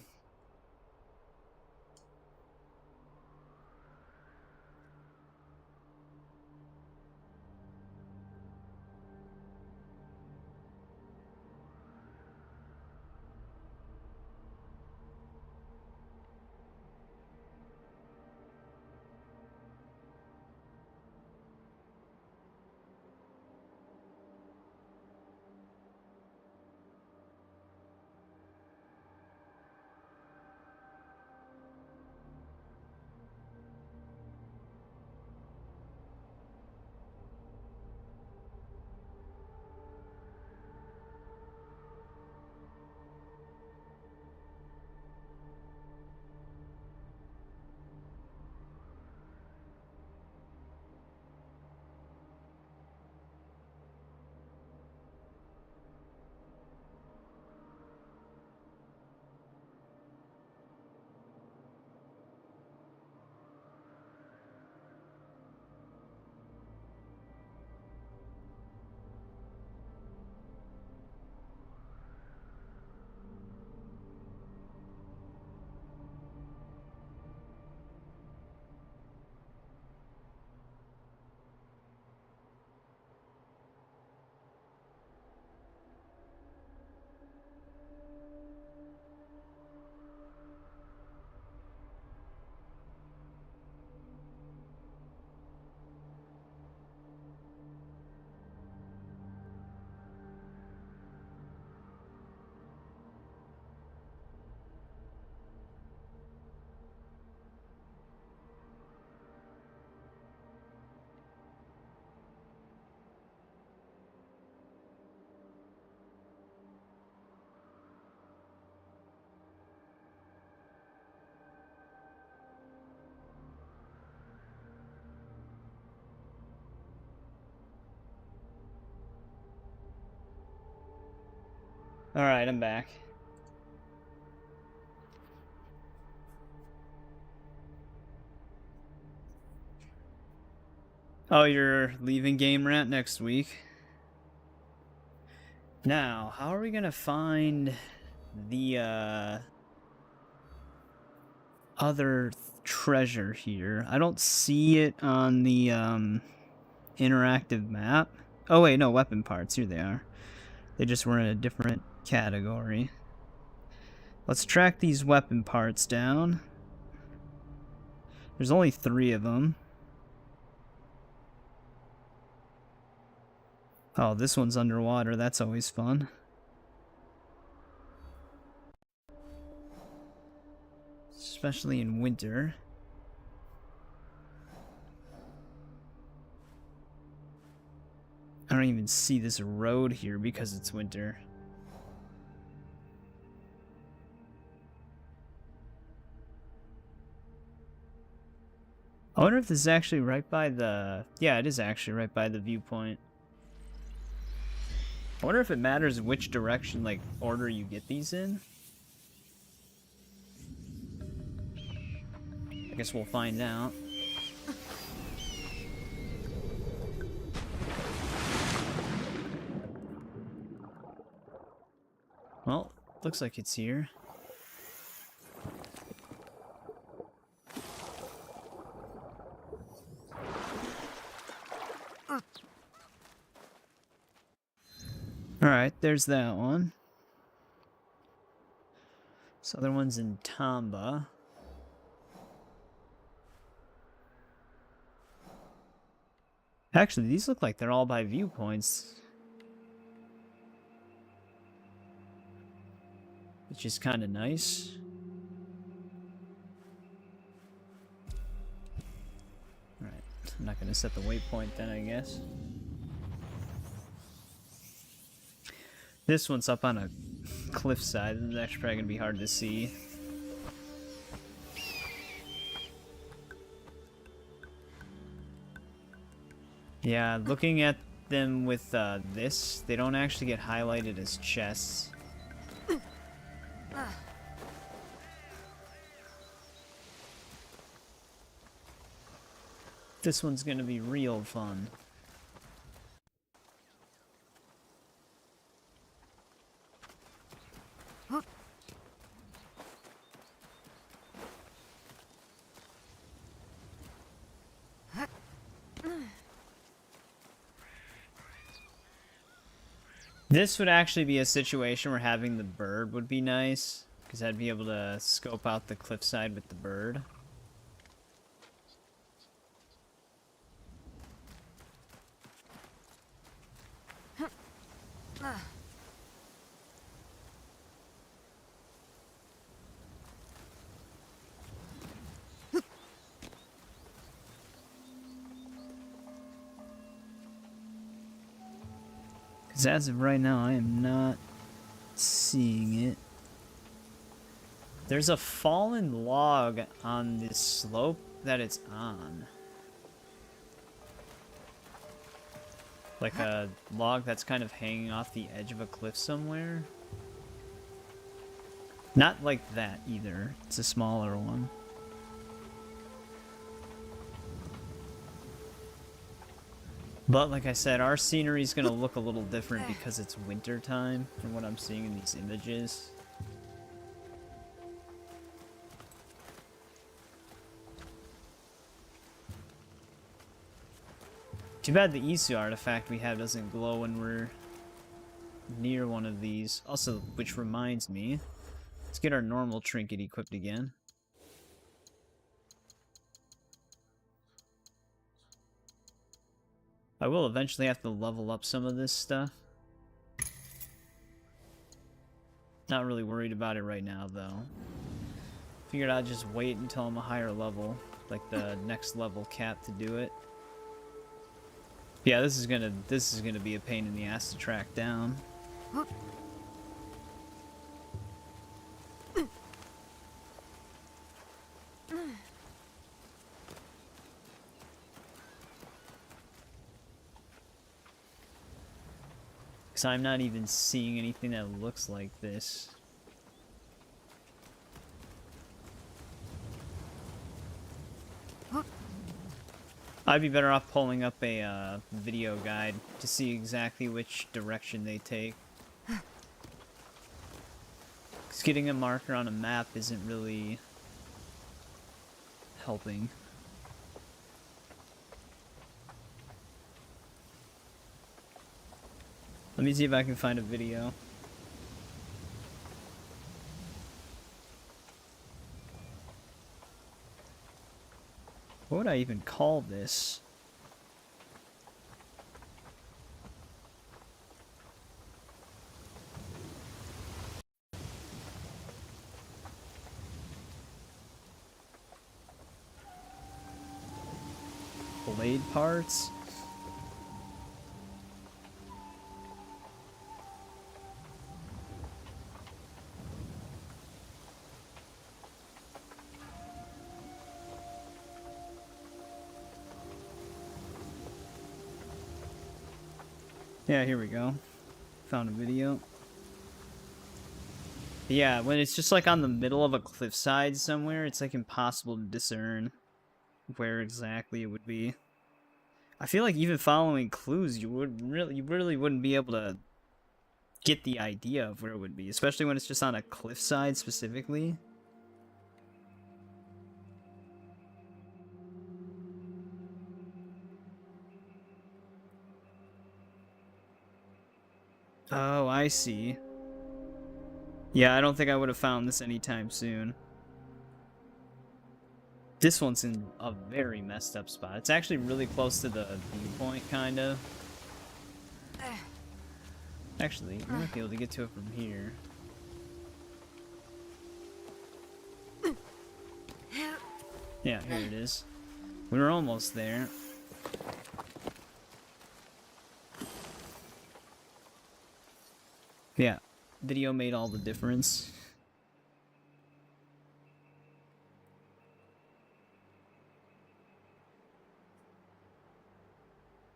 Alright, I'm back. Oh, you're leaving Game Rant next week? Now, how are we gonna find the, other treasure here? I don't see it on the, interactive map. Oh wait, no, weapon parts. Here they are. They just were in a different category. Let's track these weapon parts down. There's only 3 of them. Oh, this one's underwater. That's always fun. Especially in winter. I don't even see this road here because it's winter. I wonder if this is actually right by the... Yeah, it is actually right by the viewpoint. I wonder if it matters which direction, like, order you get these in. I guess we'll find out. Well, looks like it's here. Alright, there's that one. This other one's in Tamba. Actually, these look like they're all by viewpoints. Which is kind of nice. Alright, I'm not going to set the waypoint then, I guess. This one's up on a cliffside. This is actually probably going to be hard to see. Yeah, looking at them with this, they don't actually get highlighted as chests. This one's gonna be real fun. This would actually be a situation where having the bird would be nice, because I'd be able to scope out the cliffside with the bird. Because as of right now, I am not seeing it. There's a fallen log on this slope that it's on. Like a log that's kind of hanging off the edge of a cliff somewhere. Not like that either. It's a smaller one. But like I said, our scenery is going to look a little different because it's winter time from what I'm seeing in these images. Too bad the Isu artifact we have doesn't glow when we're near one of these. Also, which reminds me, let's get our normal trinket equipped again. I will eventually have to level up some of this stuff. Not really worried about it right now, though. Figured I'd just wait until I'm a higher level, like the next level cap to do it. Yeah, this is gonna be a pain in the ass to track down. Because I'm not even seeing anything that looks like this. I'd be better off pulling up a video guide to see exactly which direction they take. Because getting a marker on a map isn't really helping. Let me see if I can find a video. What would I even call this? Blade parts? Yeah, here we go. Found a video. Yeah, when it's just like on the middle of a cliffside somewhere, it's like impossible to discern where exactly it would be. I feel like even following clues, you really wouldn't be able to get the idea of where it would be, especially when it's just on a cliffside specifically. Oh, I see. Yeah, I don't think I would have found this anytime soon. This one's in a very messed up spot. It's actually really close to the viewpoint, kind of. Actually, we might be able to get to it from here. Yeah, here it is. We were almost there. Yeah, video made all the difference.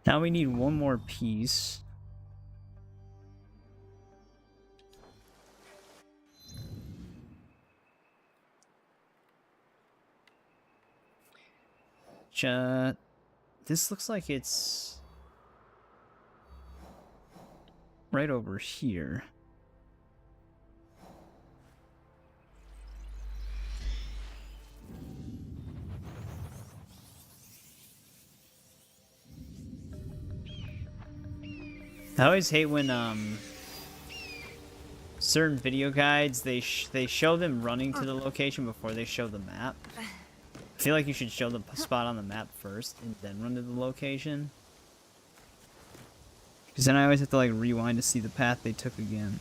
Now we need one more piece. This looks like it's right over here. I always hate when certain video guides they show them running to the location before they show the map. I feel like you should show the spot on the map first and then run to the location. Because then I always have to like rewind to see the path they took again.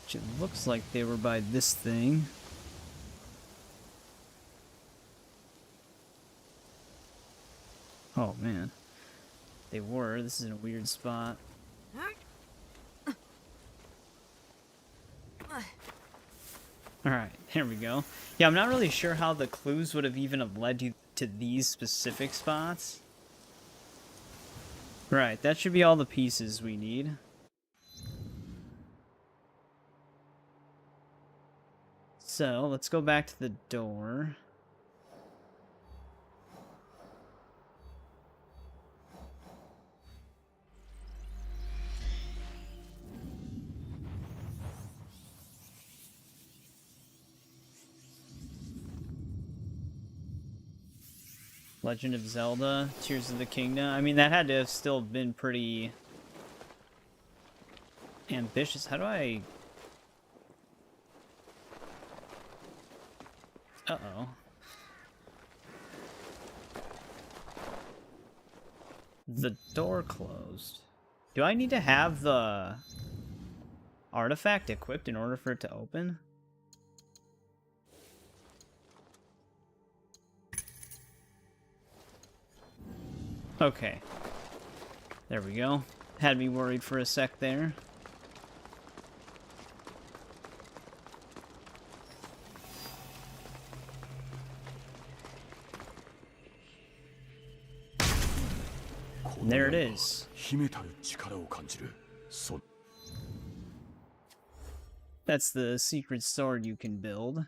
Which it looks like they were by this thing. Oh man. They were. This is in a weird spot. Alright, here we go. Yeah, I'm not really sure how the clues would have even have led you to these specific spots. Right, that should be all the pieces we need. So, let's go back to the door. Legend of Zelda, Tears of the Kingdom. I mean, that had to have still been pretty ambitious. How do I... Uh-oh. The door closed. Do I need to have the artifact equipped in order for it to open? Okay. There we go. Had me worried for a sec there. And there it is. 秘めたる力を感じる。That's the secret sword you can build.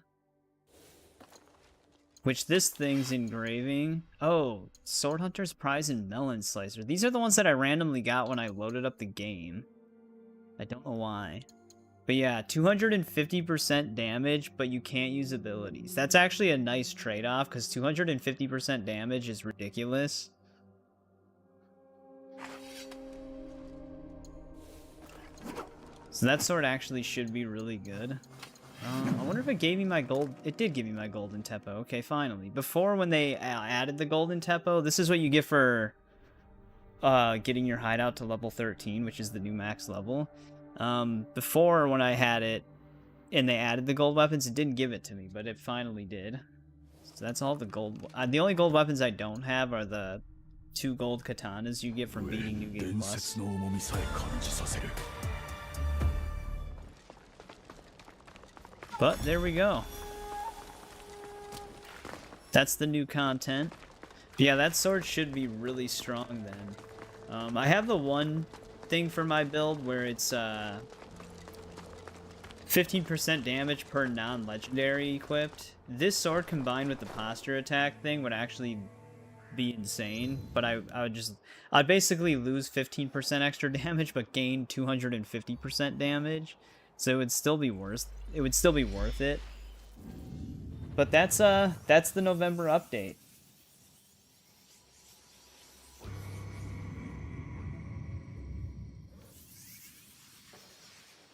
Which this thing's engraving. Oh, Sword Hunter's Prize and Melon Slicer. These are the ones that I randomly got when I loaded up the game. I don't know why. But yeah, 250% damage, but you can't use abilities. That's actually a nice trade-off, because 250% damage is ridiculous. So that sword actually should be really good. I wonder if it gave me my gold. It did give me my golden Teppo. Okay, finally. Before, when they added the golden Teppo, this is what you get for getting your hideout to level 13, which is the new max level. Before, when I had it and they added the gold weapons, it didn't give it to me, but it finally did. So that's all the gold. The only gold weapons I don't have are the 2 gold katanas you get from beating New Game Plus. But there we go. That's the new content. Yeah, that sword should be really strong then. I have the one thing for my build where it's 15% damage per non-legendary equipped. This sword combined with the posture attack thing would actually be insane, but I'd basically lose 15% extra damage but gain 250% damage. So it would still be worth it. But that's the November update.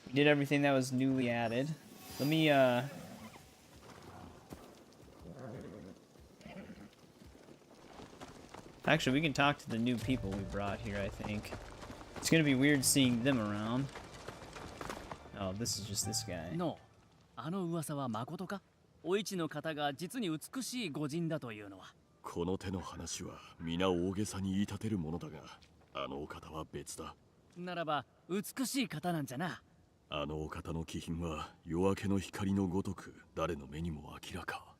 We did everything that was newly added. Let me actually, we can talk to the new people we brought here, I think. It's gonna be weird seeing them around. Oh, this is just this guy. No. あの噂は誠か? お市の方が実に美しい御人だというのは。この手の話は皆大げさに言い立てるものだが、あのお方は別だ。ならば美しい方なんじゃな。あのお方の気品は夜明けの光のごとく誰の目にも明らか。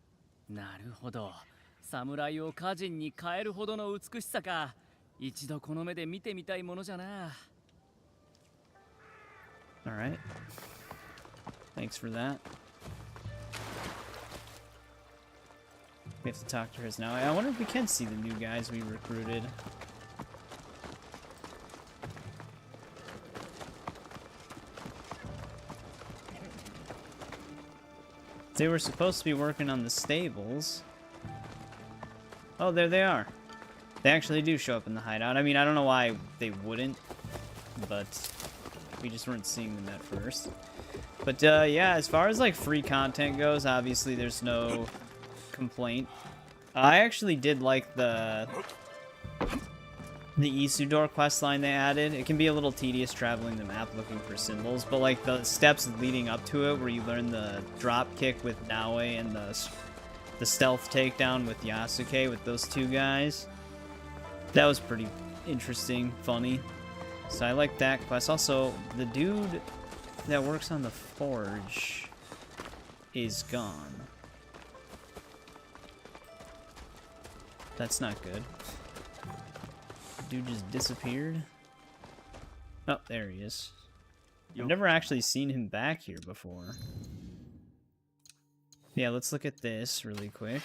なるほど。侍を歌人に変えるほどの美しさか。一度この目で見てみたいものじゃな。All right. Thanks for that. We have to talk to her now. I wonder if we can see the new guys we recruited. They were supposed to be working on the stables. Oh, there they are. They actually do show up in the hideout. I mean, I don't know why they wouldn't, but we just weren't seeing them at first. But yeah, as far as like free content goes, obviously there's no complaint. I actually did like the Isudor questline they added. It can be a little tedious traveling the map looking for symbols, but like the steps leading up to it, where you learn the drop kick with Naoe and the stealth takedown with Yasuke, with those 2 guys, that was pretty interesting, funny. So I like that quest. Also, the dude that works on the forge is gone. That's not good. Dude just disappeared. Oh, there he is. I've never actually seen him back here before. Yeah, let's look at this really quick.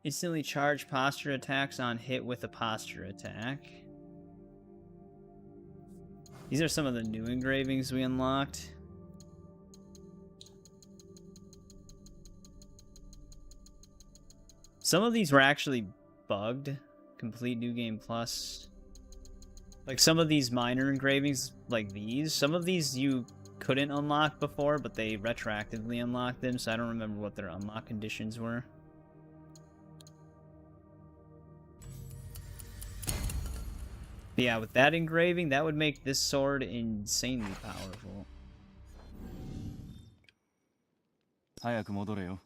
Instantly charge posture attacks on hit with a posture attack. These are some of the new engravings we unlocked. Some of these were actually bugged. Complete New Game Plus. Like some of these minor engravings, like these, some of these you couldn't unlock before, but they retroactively unlocked them, so I don't remember what their unlock conditions were. But yeah, with that engraving, that would make this sword insanely powerful. 早く戻れよ。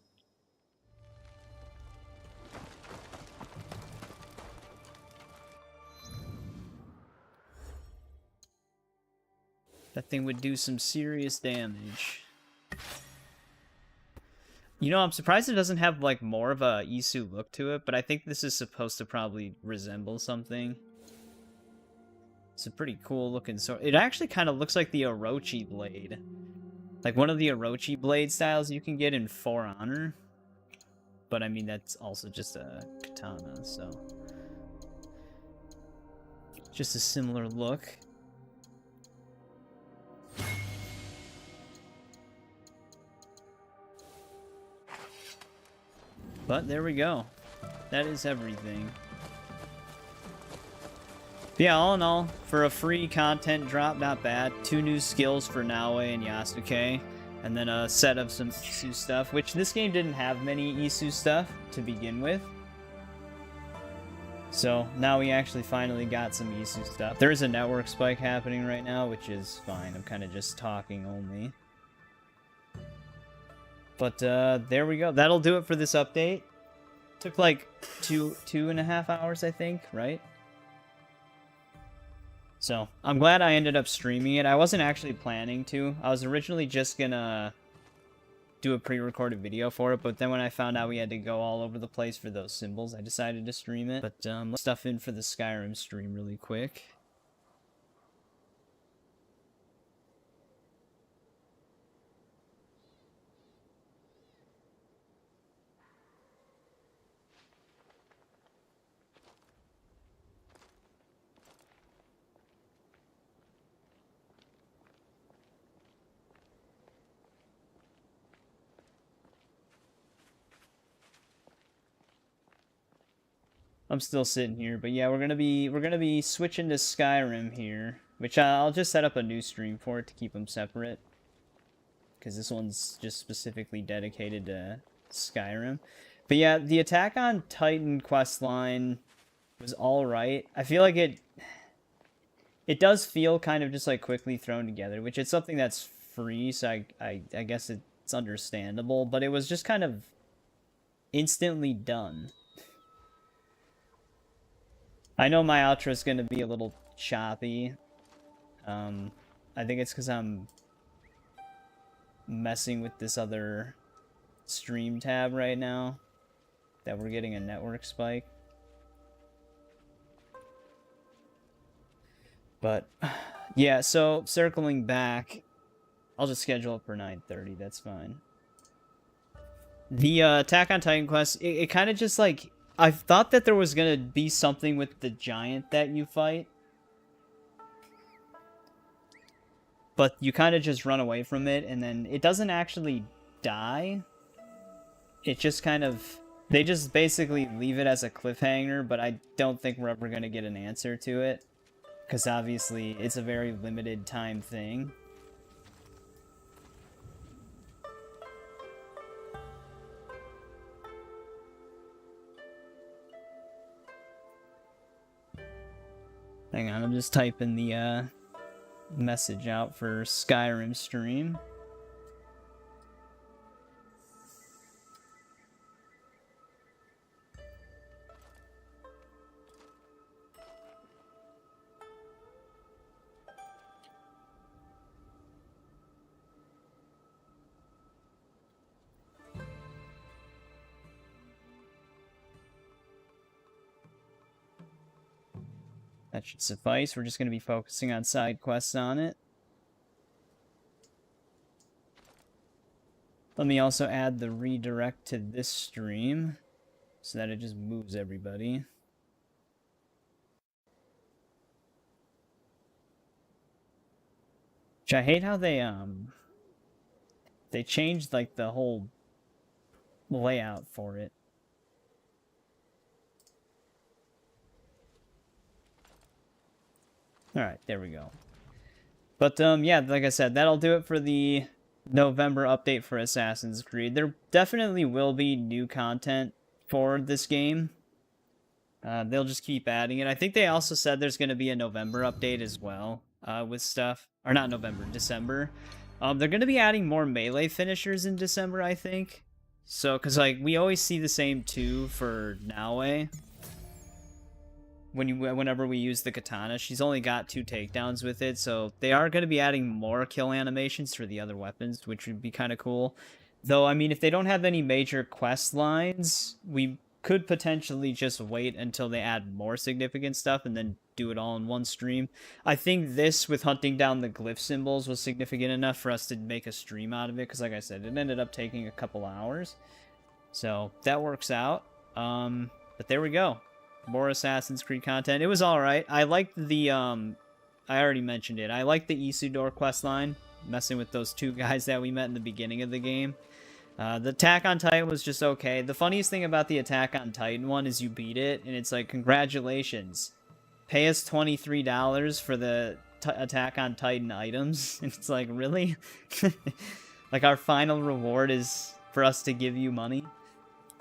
That thing would do some serious damage. You know, I'm surprised it doesn't have, like, more of a Isu look to it, but I think this is supposed to probably resemble something. It's a pretty cool looking sword. It actually kind of looks like the Orochi blade. Like one of the Orochi blade styles you can get in For Honor. But I mean, that's also just a katana, so... Just a similar look. But there we go. That is everything. But yeah, all in all, for a free content drop, not bad. 2 new skills for Naoe and Yasuke, and then a set of some Isu stuff, which this game didn't have many Isu stuff to begin with. So now we actually finally got some Isu stuff. There is a network spike happening right now, which is fine. I'm kind of just talking only. But there we go. That'll do it for this update. Took like two and a half hours, I think, right? So I'm glad I ended up streaming it. I wasn't actually planning to. I was originally just gonna do a pre-recorded video for it, but then when I found out we had to go all over the place for those symbols, I decided to stream it. But let's stuff in for the Skyrim stream really quick. I'm still sitting here, but yeah, we're gonna be switching to Skyrim here, which I'll just set up a new stream for it to keep them separate, because this one's just specifically dedicated to Skyrim. But yeah, the Attack on Titan questline was all right. I feel like it does feel kind of just like quickly thrown together, which is something that's free, so I guess it's understandable. But it was just kind of instantly done. I know my outro is going to be a little choppy. I think it's because I'm messing with this other stream tab right now that we're getting a network spike. But yeah, so circling back, I'll just schedule it for 9:30. That's fine. The Attack on Titan quest, it kind of just like, I thought that there was gonna be something with the giant that you fight, but you kind of just run away from it, and then it doesn't actually die. It just kind of, they just basically leave it as a cliffhanger, but I don't think we're ever gonna get an answer to it, because obviously it's a very limited time thing. Hang on, I'm just typing the message out for Skyrim stream. That should suffice. We're just going to be focusing on side quests on it. Let me also add the redirect to this stream so that it just moves everybody. Which I hate how they changed like the whole layout for it. Alright, there we go. But, yeah, like I said, that'll do it for the November update for Assassin's Creed. There definitely will be new content for this game. They'll just keep adding it. I think they also said there's going to be a November update as well, with stuff. Or not November, December. They're going to be adding more melee finishers in December, I think. So, because, like, we always see the same two for Naoe. Whenever we use the katana, she's only got 2 takedowns with it, so they are going to be adding more kill animations for the other weapons, which would be kind of cool. Though, I mean, if they don't have any major quest lines, we could potentially just wait until they add more significant stuff and then do it all in one stream. I think this, with hunting down the glyph symbols, was significant enough for us to make a stream out of it, because like I said, it ended up taking a couple hours. So, that works out. But there we go. More Assassin's Creed content. It was alright. I liked the, I already mentioned it. I liked the Isidore questline, messing with those two guys that we met in the beginning of the game. The Attack on Titan was just okay. The funniest thing about the Attack on Titan one is you beat it, and it's like, congratulations. Pay us $23 for the Attack on Titan items. And it's like, really? Like, our final reward is for us to give you money?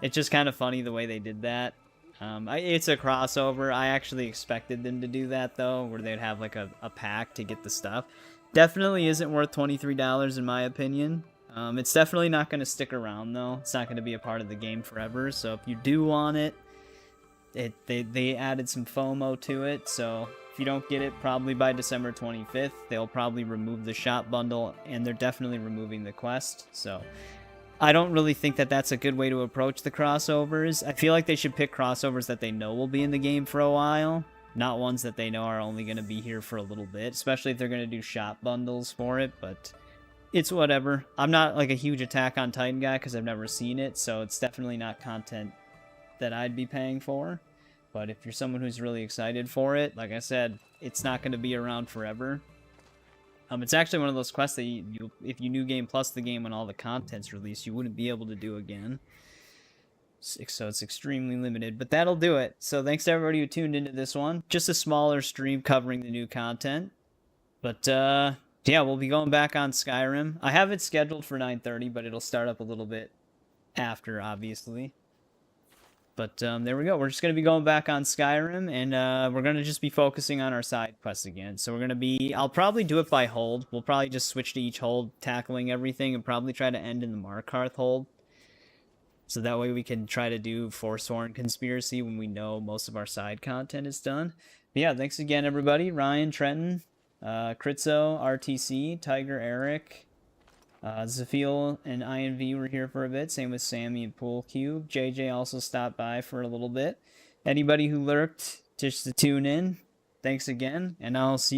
It's just kind of funny the way they did that. It's a crossover. I actually expected them to do that, though, where they'd have, like, a pack to get the stuff. Definitely isn't worth $23 in my opinion. It's definitely not going to stick around, though. It's not going to be a part of the game forever, so if you do want it, they added some FOMO to it, so if you don't get it probably by December 25th, they'll probably remove the shop bundle, and they're definitely removing the quest, so I don't really think that that's a good way to approach the crossovers. I feel like they should pick crossovers that they know will be in the game for a while, not ones that they know are only going to be here for a little bit, especially if they're going to do shop bundles for it, but it's whatever. I'm not like a huge Attack on Titan guy because I've never seen it, so it's definitely not content that I'd be paying for. But if you're someone who's really excited for it, like I said, it's not going to be around forever. It's actually one of those quests that if you New Game Plus the game when all the content's released, you wouldn't be able to do again. So it's extremely limited, but that'll do it. So thanks to everybody who tuned into this one. Just a smaller stream covering the new content. But, yeah, we'll be going back on Skyrim. I have it scheduled for 9:30, but it'll start up a little bit after, obviously. But there we go. We're just going to be going back on Skyrim, and we're going to just be focusing on our side quests again. So we're going to be... I'll probably do it by hold. We'll probably just switch to each hold, tackling everything, and probably try to end in the Markarth hold. So that way we can try to do Forsworn Conspiracy when we know most of our side content is done. But yeah, thanks again, everybody. Ryan, Trenton, Kritzo, RTC, Tiger, Eric, Zafil, and INV were here for a bit. Same with Sammy and Pool Cube. JJ also stopped by for a little bit. Anybody who lurked just to tune in, thanks again, and I'll see you